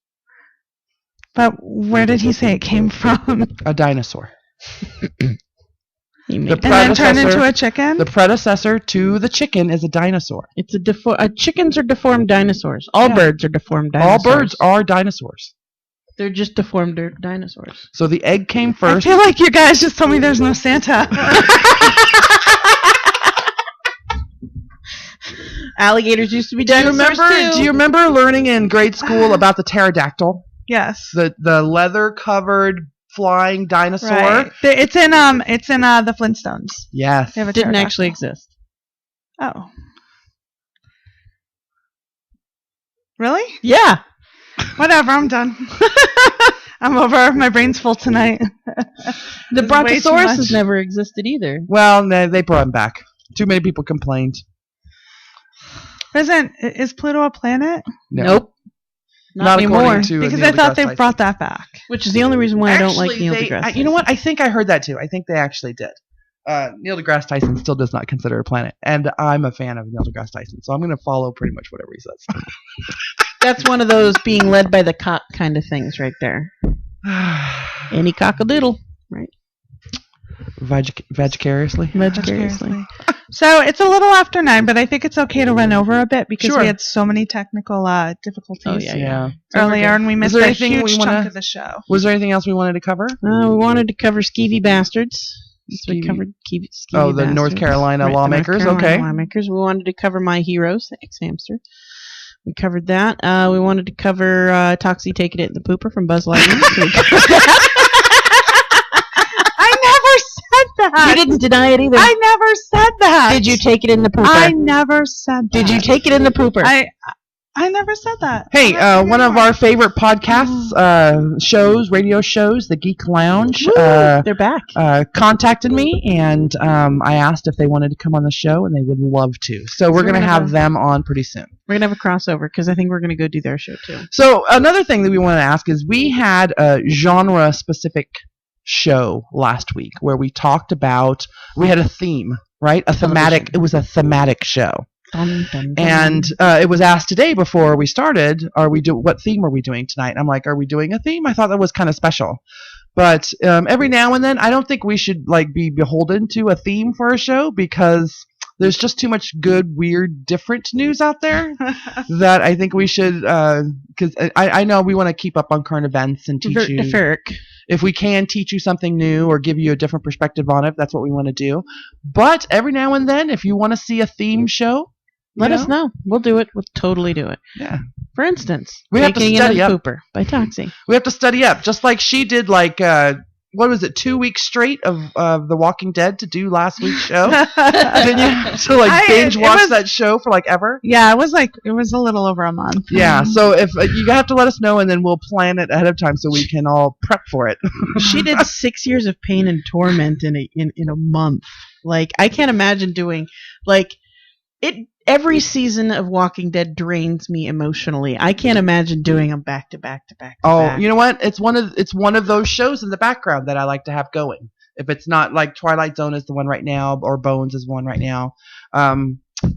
But where did he say it came from? A dinosaur. And then turn into a chicken? The predecessor to the chicken is a dinosaur. It's chickens are deformed dinosaurs. All birds are deformed dinosaurs. All birds are dinosaurs. They're just deformed dinosaurs. So the egg came first. I feel like you guys just told me there's no Santa. Alligators used to be dinosaurs too. Do you remember learning in grade school about the pterodactyl? Yes. The leather-covered flying dinosaur. Right. It's in the Flintstones. Yes. They have a Didn't pterodactyl. actually exist. Oh. Really? Yeah. Whatever, I'm done. I'm over. My brain's full tonight. The Brontosaurus has never existed either. Well, they brought him back. Too many people complained. Is Pluto a planet? No. Nope. Not anymore. Because I thought they brought that back. Which is the only reason why I don't like Neil deGrasse Tyson. You know what? I think I heard that too. I think they actually did. Neil deGrasse Tyson still does not consider a planet. And I'm a fan of Neil deGrasse Tyson. So I'm going to follow pretty much whatever he says. That's one of those being led by the cock kind of things right there. Any cock-a-doodle, right? Vagicariously. So it's a little after 9, but I think it's okay to run over a bit because we had so many technical difficulties earlier, and we missed a huge chunk of the show. Was there anything else we wanted to cover? We wanted to cover skeevy bastards. We covered skeevy the bastards. North Carolina lawmakers. Lawmakers. We wanted to cover My Heroes, the XHamster. We covered that. We wanted to cover Toxie taking it in the pooper from Buzz Lightyear. That. You didn't deny it either. I never said that. Did you take it in the pooper? I never said that. Did you take it in the pooper? I never said that. Hey, one of our favorite podcasts, radio shows, the Geek Lounge. They're back. Contacted me, and I asked if they wanted to come on the show, and they would love to. So we're going to have them on pretty soon. We're going to have a crossover, because I think we're going to go do their show, too. So another thing that we want to ask is we had a genre-specific show last week where we talked about, we had a theme, right? It was a thematic show. Dun, dun, dun. And it was asked today before we started, what theme are we doing tonight? I'm like, are we doing a theme? I thought that was kind of special. But every now and then, I don't think we should be beholden to a theme for a show, because there's just too much good, weird, different news out there that I think we should, because I know we want to keep up on current events and teach you. If we can teach you something new or give you a different perspective on it, that's what we want to do. But every now and then, if you want to see a theme show, let us know. We'll do it. We'll totally do it. Yeah. For instance, we have to study up. Pooper by Toxie. We have to study up, just like she did. What was it? 2 weeks straight of The Walking Dead to do last week's show. Didn't you? So binge watch that show for ever. Yeah, it was a little over a month. Yeah. So if you have to let us know, and then we'll plan it ahead of time so we can all prep for it. She did 6 years of pain and torment in a month. I can't imagine doing it. Every season of Walking Dead drains me emotionally. I can't imagine doing them back to back to back. You know what? It's one of those shows in the background that I like to have going. If it's not Twilight Zone is the one right now, or Bones is one right now,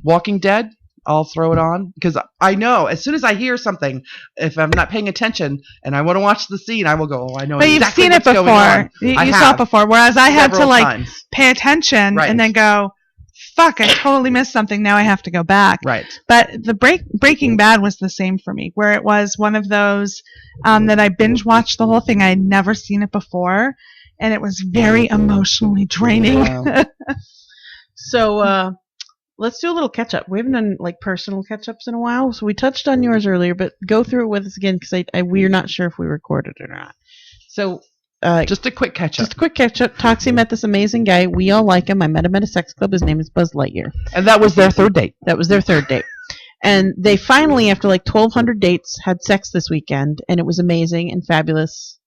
Walking Dead, I'll throw it on, because I know as soon as I hear something, if I'm not paying attention and I want to watch the scene, I will go, I know. But exactly you've seen it before. You saw it before, whereas I had to pay attention and then go, fuck, I totally missed something. Now I have to go back. Right. But the Breaking Bad was the same for me, where it was one of those that I binge watched the whole thing. I had never seen it before, and it was very emotionally draining. Wow. So let's do a little catch up. We haven't done personal catch ups in a while, so we touched on yours earlier, but go through it with us again, because we're not sure if we recorded it or not. So. Just a quick catch-up. Toxie met this amazing guy. We all like him. I met him at a sex club. His name is Buzz Lightyear. And that was their third date. And they finally, after 1,200 dates, had sex this weekend, and it was amazing and fabulous.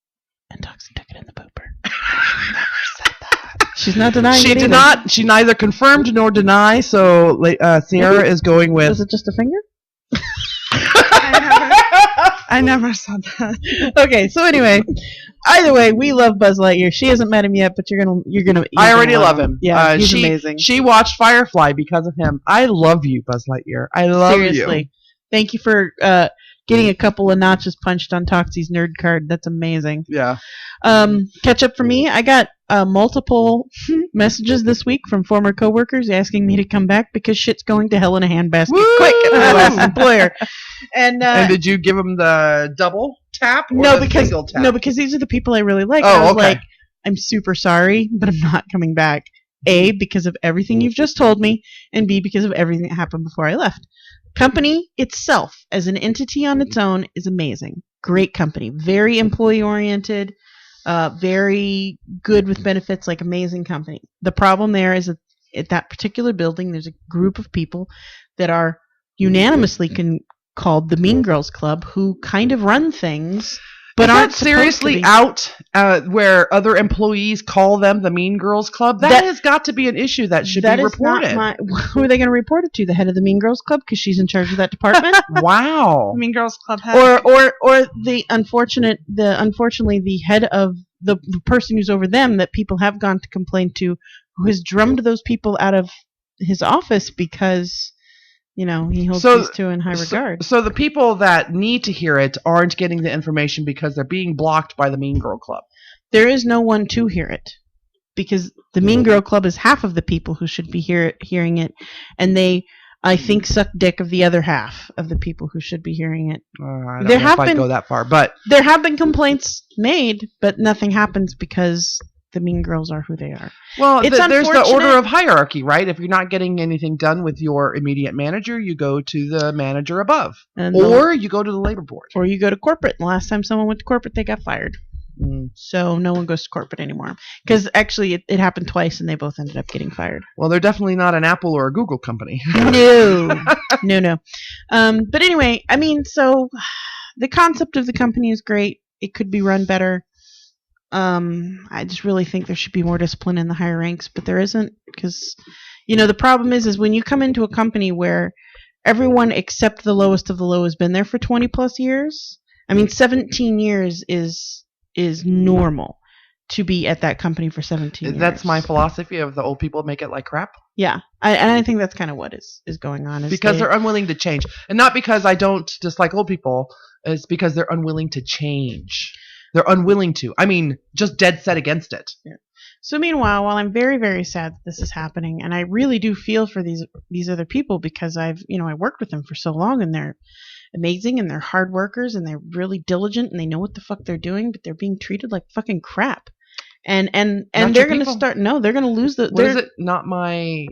And Toxie took it in the pooper. I never said that. She's not denying it. She did not. She neither confirmed nor denied. So Sierra is going with. Was it just a finger? I never said that. Okay, so anyway, either way, we love Buzz Lightyear. She hasn't met him yet, but you're gonna. I already love him. Yeah, he's amazing. She watched Firefly because of him. I love you, Buzz Lightyear. I love you. Seriously, thank you for getting a couple of notches punched on Toxie's nerd card. That's amazing. Yeah. Catch up for me. I got multiple messages this week from former coworkers asking me to come back because shit's going to hell in a handbasket quick at my last employer. And did you give them the double tap or no, the because single tap? no, because these are the people I really like. Oh, I was okay. like, I'm super sorry, but I'm not coming back. A, because of everything you've just told me, and B, because of everything that happened before I left. Company itself, as an entity on its own, is amazing. Great company. Very employee-oriented, very good with benefits, like amazing company. The problem there is that at that particular building, there's a group of people that are unanimously called the Mean Girls Club, who kind of run things, but aren't seriously out where other employees call them the Mean Girls Club. That has got to be an issue that should be reported. Who are they going to report it to? The head of the Mean Girls Club, because she's in charge of that department. Wow. Mean Girls Club head. Or unfortunately the head of the person who's over them that people have gone to complain to, who has drummed those people out of his office because he holds these two in high regard. So the people that need to hear it aren't getting the information because they're being blocked by the Mean Girl Club. There is no one to hear it because the Mean Girl Club is half of the people who should be hearing it, and they, I think, suck dick of the other half of the people who should be hearing it. I don't know if I'd go that far, but there have been complaints made, but nothing happens because the Mean Girls are who they are. Well, there's the order of hierarchy, right? If you're not getting anything done with your immediate manager, you go to the manager above. Or you go to the labor board. Or you go to corporate. The last time someone went to corporate, they got fired. So no one goes to corporate anymore. Because actually it happened twice and they both ended up getting fired. Well, they're definitely not an Apple or a Google company. No. No. But anyway, I mean, so the concept of the company is great. It could be run better. I just really think there should be more discipline in the higher ranks, but there isn't, because the problem is when you come into a company where everyone except the lowest of the low has been there for 20 plus years. I mean, 17 years is normal to be at that company for 17 years. That's my philosophy of the old people make it like crap. Yeah, I think that's kind of what is going on. Because they're unwilling to change. And not because I don't dislike old people, it's because they're unwilling to change. They're unwilling to. I mean, just dead set against it. Yeah. So meanwhile, while I'm very, very sad that this is happening, and I really do feel for these other people because I worked with them for so long, and they're amazing, and they're hard workers, and they're really diligent, and they know what the fuck they're doing, but they're being treated like fucking crap. And they're going to start. No, they're going to lose the. What is it? Not my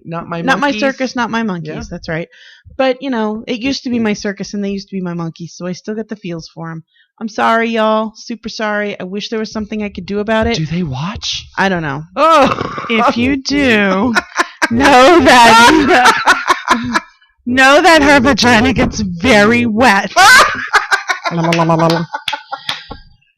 circus, not my monkeys. Yeah. That's right. But it used to be my circus, and they used to be my monkeys, so I still get the feels for them. I'm sorry, y'all. Super sorry. I wish there was something I could do about it. Do they watch? I don't know. Oh, if you do, know that her vagina gets very wet.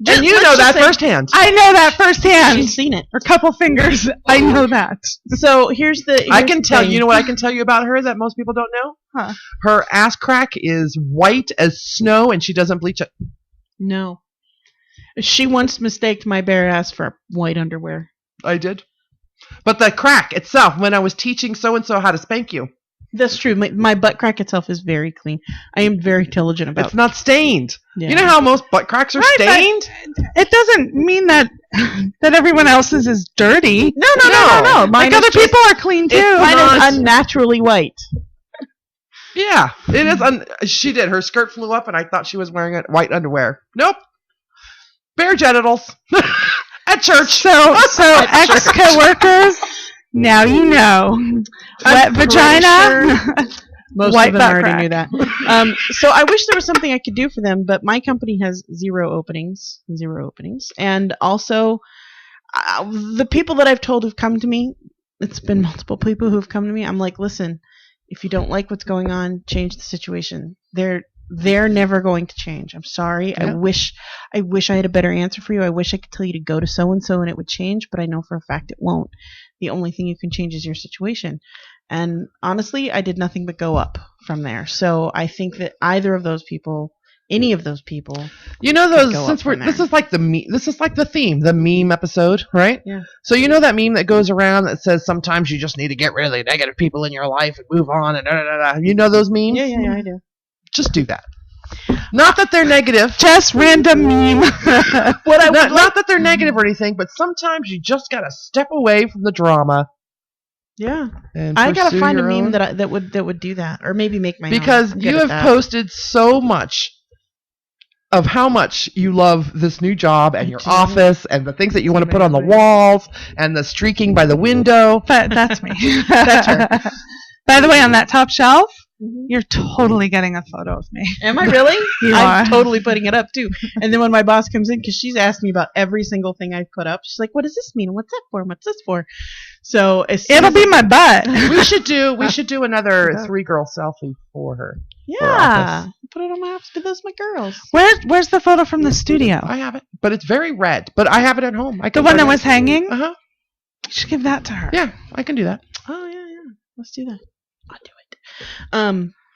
And you know that firsthand. I know that firsthand. She's seen it. Her couple fingers. I know that. So here's I can tell you know what I can tell you about her that most people don't know? Huh. Her ass crack is white as snow and she doesn't bleach it. No. She once mistaked my bare ass for white underwear. I did. But the crack itself, when I was teaching so-and-so how to spank you. That's true. My butt crack itself is very clean. I am very diligent about it. It's not stained. Yeah. You know how most butt cracks are stained? It doesn't mean that everyone else's is dirty. No. Like other people are clean too. Mine is unnaturally white. Yeah, it is. She did. Her skirt flew up, and I thought she was wearing white underwear. Nope. Bare genitals. At church. So ex-coworkers, now you know. Wet vagina. Sure most white of them butt already crack. knew that. So I wish there was something I could do for them, but my company has zero openings. And also, the people that I've told who've come to me, it's been multiple people who've come to me. I'm like, listen, if you don't like what's going on, change the situation. They're never going to change. I'm sorry. Yeah. I wish I had a better answer for you. I wish I could tell you to go to so-and-so and it would change, but I know for a fact it won't. The only thing you can change is your situation. And honestly, I did nothing but go up from there. So I think that either of those people, any of those people, you know, this is like the theme, the meme episode, right? Yeah. So you know that meme that goes around that says sometimes you just need to get rid of the negative people in your life and move on and da da da da. You know those memes? Yeah, I do. Just do that. Not that they're negative. Just random meme. What I would Not that they're negative or anything, but sometimes you just gotta step away from the drama. Yeah, And I gotta pursue find a your meme own. that would do that, or maybe make my own. Because I'm good you at have that. posted so much of how much you love this new job and I your do. office and the things that you want to put on the walls and the streaking by the window. But that's me. That's her. By the way, on that top shelf, Mhm. you're totally getting a photo of me. Am I really? You I'm are. totally putting it up too. And then when my boss comes in, because she's asked me about every single thing I put up, she's like, "What does this mean? What's that for? What's this for?" So as soon It'll as be my butt. we should do another 3-girl selfie for her. yeah, put it on my office. Those my girls. Where's the photo from the studio? I have it, but it's very red. But I have it at home. I The can one bring that it. was hanging? Uh-huh. You should give that to her. Yeah, I can do that. Oh yeah. Let's do that. I'll do it.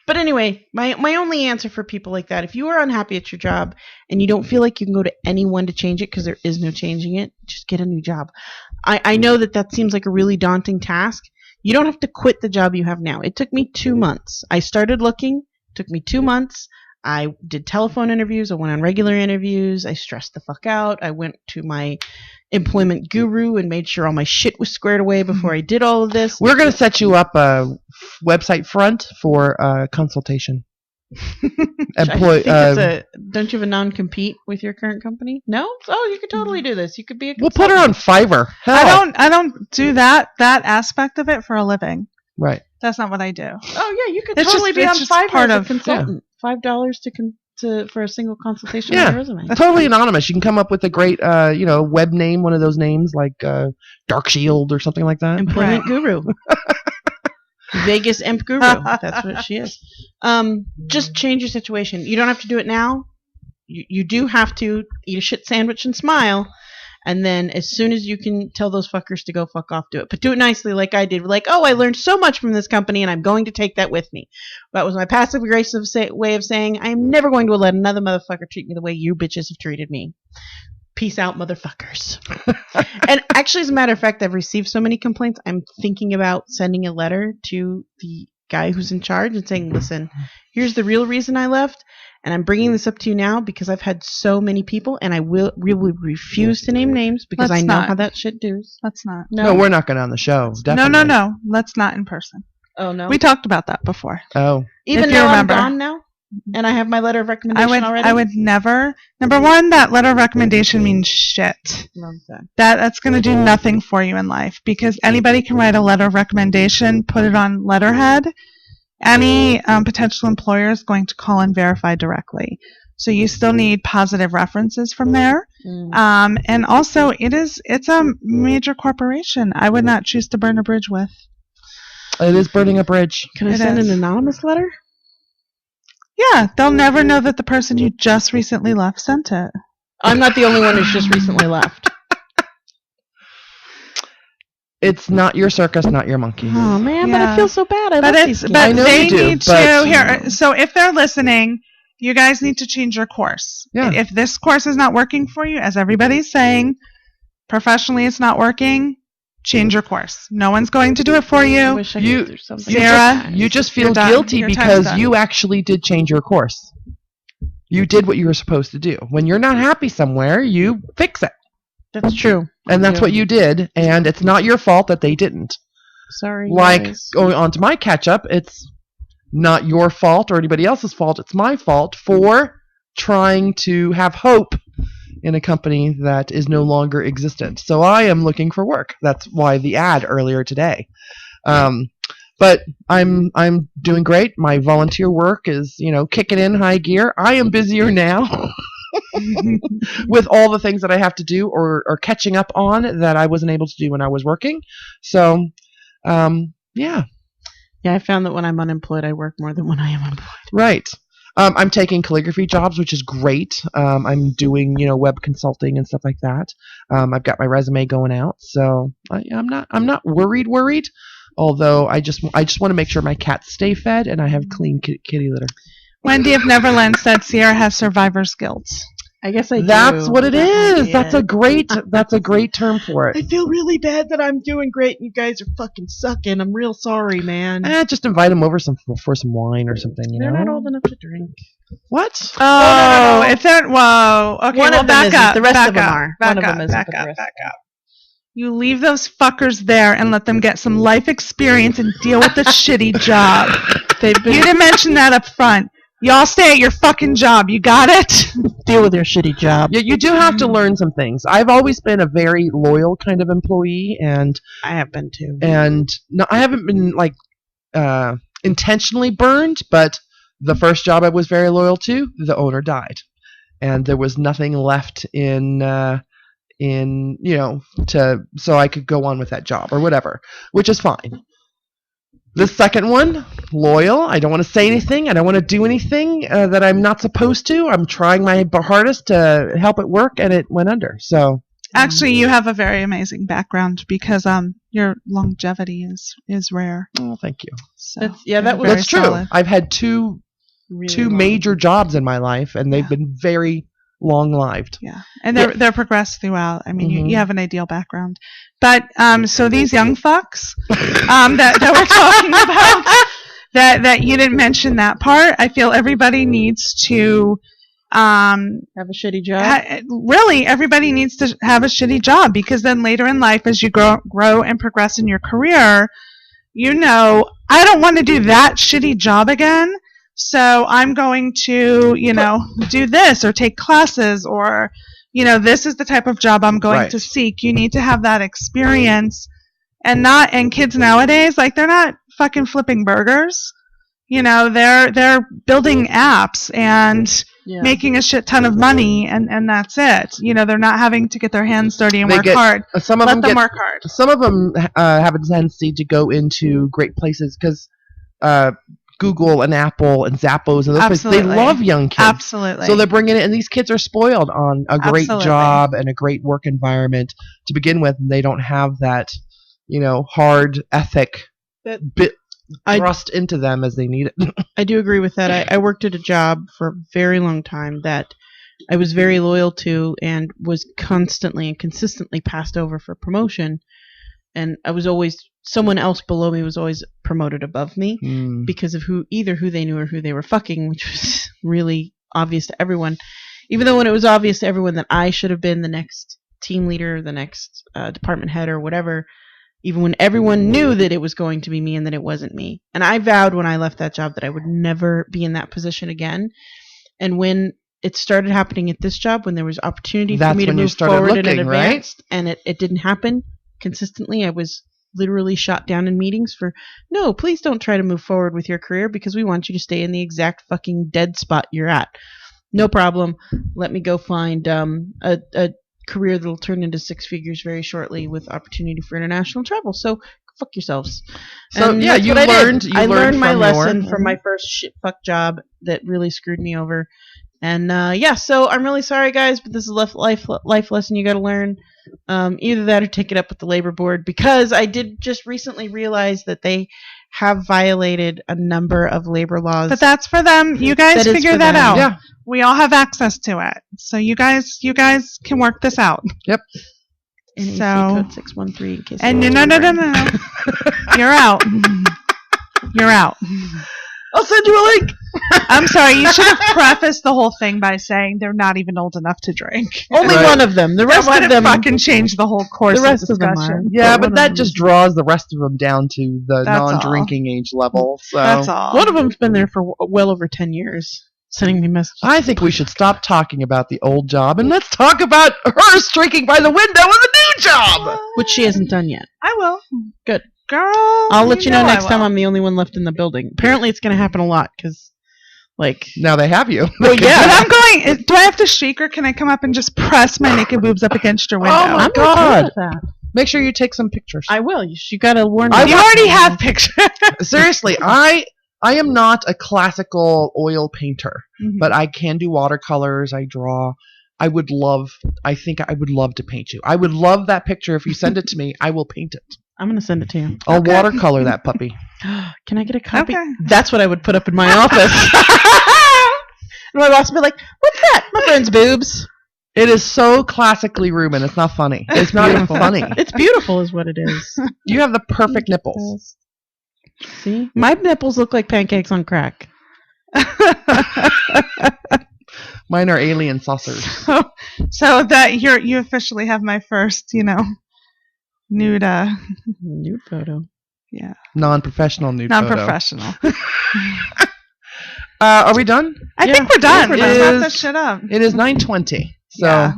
But anyway, my only answer for people like that, if you are unhappy at your job and you don't feel like you can go to anyone to change it because there is no changing it, just get a new job. I know that seems like a really daunting task. You don't have to quit the job you have now. It took me 2 months. I started looking. It took me 2 months. I did telephone interviews. I went on regular interviews. I stressed the fuck out. I went to my employment guru and made sure all my shit was squared away before I did all of this. We're gonna set you up a website front for consultation. Don't you have a non-compete with your current company? No? Oh, you could totally do this. You could be a We'll put her on Fiverr. Hell. I don't do that aspect of it for a living. Right. That's not what I do. Oh yeah, you could It's totally just- be it's on just Fiverr part as a of- consultant. $5 for a single consultation Yeah. on your resume. Totally anonymous. You can come up with a great, web name, one of those names like Dark Shield or something like that. Employment guru. Vegas Imp Guru. That's what she is. Just change your situation. You don't have to do it now. You do have to eat a shit sandwich and smile. And then as soon as you can tell those fuckers to go fuck off, do it. But do it nicely like I did. Like, oh, I learned so much from this company and I'm going to take that with me. That was my passive aggressive way of saying I am never going to let another motherfucker treat me the way you bitches have treated me. Peace out, motherfuckers. And actually, as a matter of fact, I've received so many complaints, I'm thinking about sending a letter to the guy who's in charge and saying, listen, here's the real reason I left, and I'm bringing this up to you now because I've had so many people, and I will really refuse to name names because Let's I know not. how that shit does. Let's not. No, we're not going on the show. Definitely. No. Let's not in person. Oh, no. We talked about that before. Oh. Even if you though I'm remember. gone now, and I have my letter of recommendation already? I would never. Number one, that letter of recommendation means shit. Okay. That's going to do nothing for you in life because anybody can write a letter of recommendation, put it on letterhead. Any potential employer is going to call and verify directly. So you still need positive references from there. And also, it's a major corporation. I would not choose to burn a bridge with. It is burning a bridge. Can I It send is. an anonymous letter? Yeah, they'll never know that the person you just recently left sent it. I'm not the only one who's just recently left. It's not your circus, not your monkey. Oh, man, but I Yeah. feel so bad. I But love these kids. I know they you do, need but- to here. So if they're listening, you guys need to change your course. Yeah. If this course is not working for you, as everybody's saying, professionally it's not working, change your course. No one's going to do it for I you. wish I You- could do something. Sarah, You just You're feel done. guilty Your time's because done. you actually did change your course. You did what you were supposed to do. When you're not happy somewhere, you fix it. That's true. And that's Yeah. what you did. And it's not your fault that they didn't. Sorry. Like guys. going on to my catch up, it's not your fault or anybody else's fault. It's my fault for trying to have hope in a company that is no longer existent. So I am looking for work. That's why the ad earlier today. But I'm doing great. My volunteer work is, kicking in high gear. I am busier now with all the things that I have to do or catching up on that I wasn't able to do when I was working. So, yeah. Yeah, I found that when I'm unemployed, I work more than when I am employed. Right. I'm taking calligraphy jobs, which is great. I'm doing, web consulting and stuff like that. I've got my resume going out, so I'm not worried. Although I just want to make sure my cats stay fed and I have clean kitty litter. Wendy of Neverland said Sierra has survivor's guilt. I guess I That's do. what it is. Yeah. That's a great term for I it. feel really bad that I'm doing great and you guys are fucking sucking. I'm real sorry, man. Just invite them over for some wine or something, you They're know? not old enough to drink. What? Oh, it's that. Whoa. Okay, One well, of them back isn't. up. The rest back of them up, are. Back One of up, them isn't, back but the up, rest- back up. You leave those fuckers there and let them get some life experience and deal with the shitty job. You didn't mention that up front. Y'all stay at your fucking job. You got it? Deal with your shitty job. Yeah, you do have to learn some things. I've always been a very loyal kind of employee, and I have been too. no, I haven't been like intentionally burned, but the first job I was very loyal to, the owner died, and there was nothing left in so I could go on with that job or whatever, which is fine. The second one, loyal. I don't want to say anything. I don't want to do anything that I'm not supposed to. I'm trying my hardest to help it work, and it went under. So Actually, you have a very amazing background because your longevity is rare. oh, thank you. So That you're was- very That's true. solid. I've had two major jobs in my life, and they've been very long-lived. Yeah, and they're progressed throughout. I mean, Mhm. you have an ideal background. But so these young fucks that we're talking about, that you didn't mention that part. I feel everybody needs to Have a shitty job. really everybody needs to have a shitty job, because then later in life, as you grow and progress in your career, I don't want to do that shitty job again. So I'm going to, do this or take classes, or, this is the type of job I'm going Right. to seek. You need to have that experience, and kids nowadays, like, they're not fucking flipping burgers. They're building apps and Yeah. making a shit ton of money, and that's it. They're not having to get their hands dirty and They work get- hard. Some of Let them them get work hard. Some of them have a tendency to go into great places because Google and Apple and Zappos and those places, they Absolutely. love young kids. Absolutely. So they're bringing it, and these kids are spoiled on a great Absolutely. job and a great work environment to begin with, and they don't have that, hard ethic That- bit I- thrust into them as they need it. I do agree with that. I worked at a job for a very long time that I was very loyal to and was constantly and consistently passed over for promotion. And I was always, someone else below me was always promoted above me because of either who they knew or who they were fucking, which was really obvious to everyone. Even though when it was obvious to everyone that I should have been the next team leader, the next department head or whatever, even when everyone knew that it was going to be me and that it wasn't me. And I vowed when I left that job that I would never be in that position again. And when it started happening at this job, when there was opportunity for That's me to when you move started forward and looking, right? advance, and it didn't happen consistently, I was literally shot down in meetings for, no, please don't try to move forward with your career because we want you to stay in the exact fucking dead spot you're at. No problem. Let me go find a career that'll turn into six figures very shortly with opportunity for international travel. So fuck yourselves. So, And yeah, that's you what learned- I you learned learned my from lesson your- from my first shit fuck job that really screwed me over. And so I'm really sorry, guys, but this is a life lesson you got to learn. Either that or take it up with the labor board, because I did just recently realize that they have violated a number of labor laws. But that's for them. You guys That is figure for that them. out. Yeah. We all have access to it. So you guys can work this out. NAC so- code 613 in case And anyone's no. wondering. You're out. You're out. I'll send you a link. I'm sorry. You should have prefaced the whole thing by saying they're not even old enough to drink. Only Right. one of them. The rest That of would them. have fucking changed the whole course The rest of of them discussion. are. Yeah, One but of that them- just draws the rest of them down to the That's all. non-drinking age level. So That's all. One of them's been there for well over 10 years, sending me messages. I think we should stop talking about the old job and let's talk about her streaking by the window of the new job. Which she hasn't done yet. I will. Good. Girl. I'll let you know I next time will. I'm the only one left in the building. Apparently it's going to happen a lot because, Now they have you. Well, But yeah. I'm going. Do I have to shake, or can I come up and just press my naked boobs up against your window? Oh my I'm God. okay with that. Make sure you take some pictures. I will. You got to warn me. I You already have pictures. Seriously, I am not a classical oil painter, but I can do watercolors. I draw. I think I would love to paint you. I would love that picture. If you send it to me, I will paint it. I'm going to send it to you. I'll watercolor that puppy. Can I get a copy? Okay. That's what I would put up in my office. And my boss would be like, "What's that?" My friend's boobs. It is so classically Ruben. It's not funny. It's not even funny. It's beautiful, is what it is. You have the perfect nipples. See, my nipples look like pancakes on crack. Mine are alien saucers. So that you officially have my first, nude. Nude photo. Yeah. Non-professional nude photo. Non-professional. Are we done? I think we're done. we're Let's done. wrap this shit up. It is 9:20. So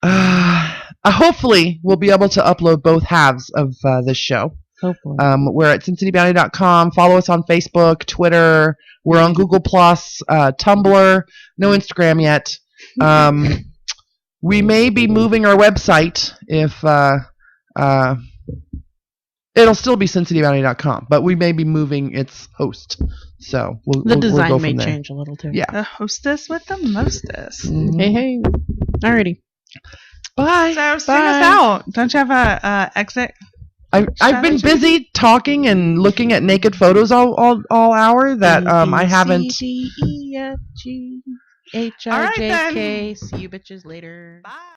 Yeah. hopefully we'll be able to upload both halves of this show. Hopefully. We're at SinCityBounty.com. Follow us on Facebook, Twitter. We're on Google+, Tumblr. No Instagram yet. We may be moving our website if it'll still be SinCityBounty.com, but we may be moving its host. So the design we'll go may from there. change a little too. Yeah. The hostess with the mostest. Mhm. Hey. Alrighty. Bye. So sing us out. Don't you have a exit? I've been strategy? busy talking and looking at naked photos all hour that I haven't. C-D-E-F-G-H-I-J-K. See you bitches later. Bye.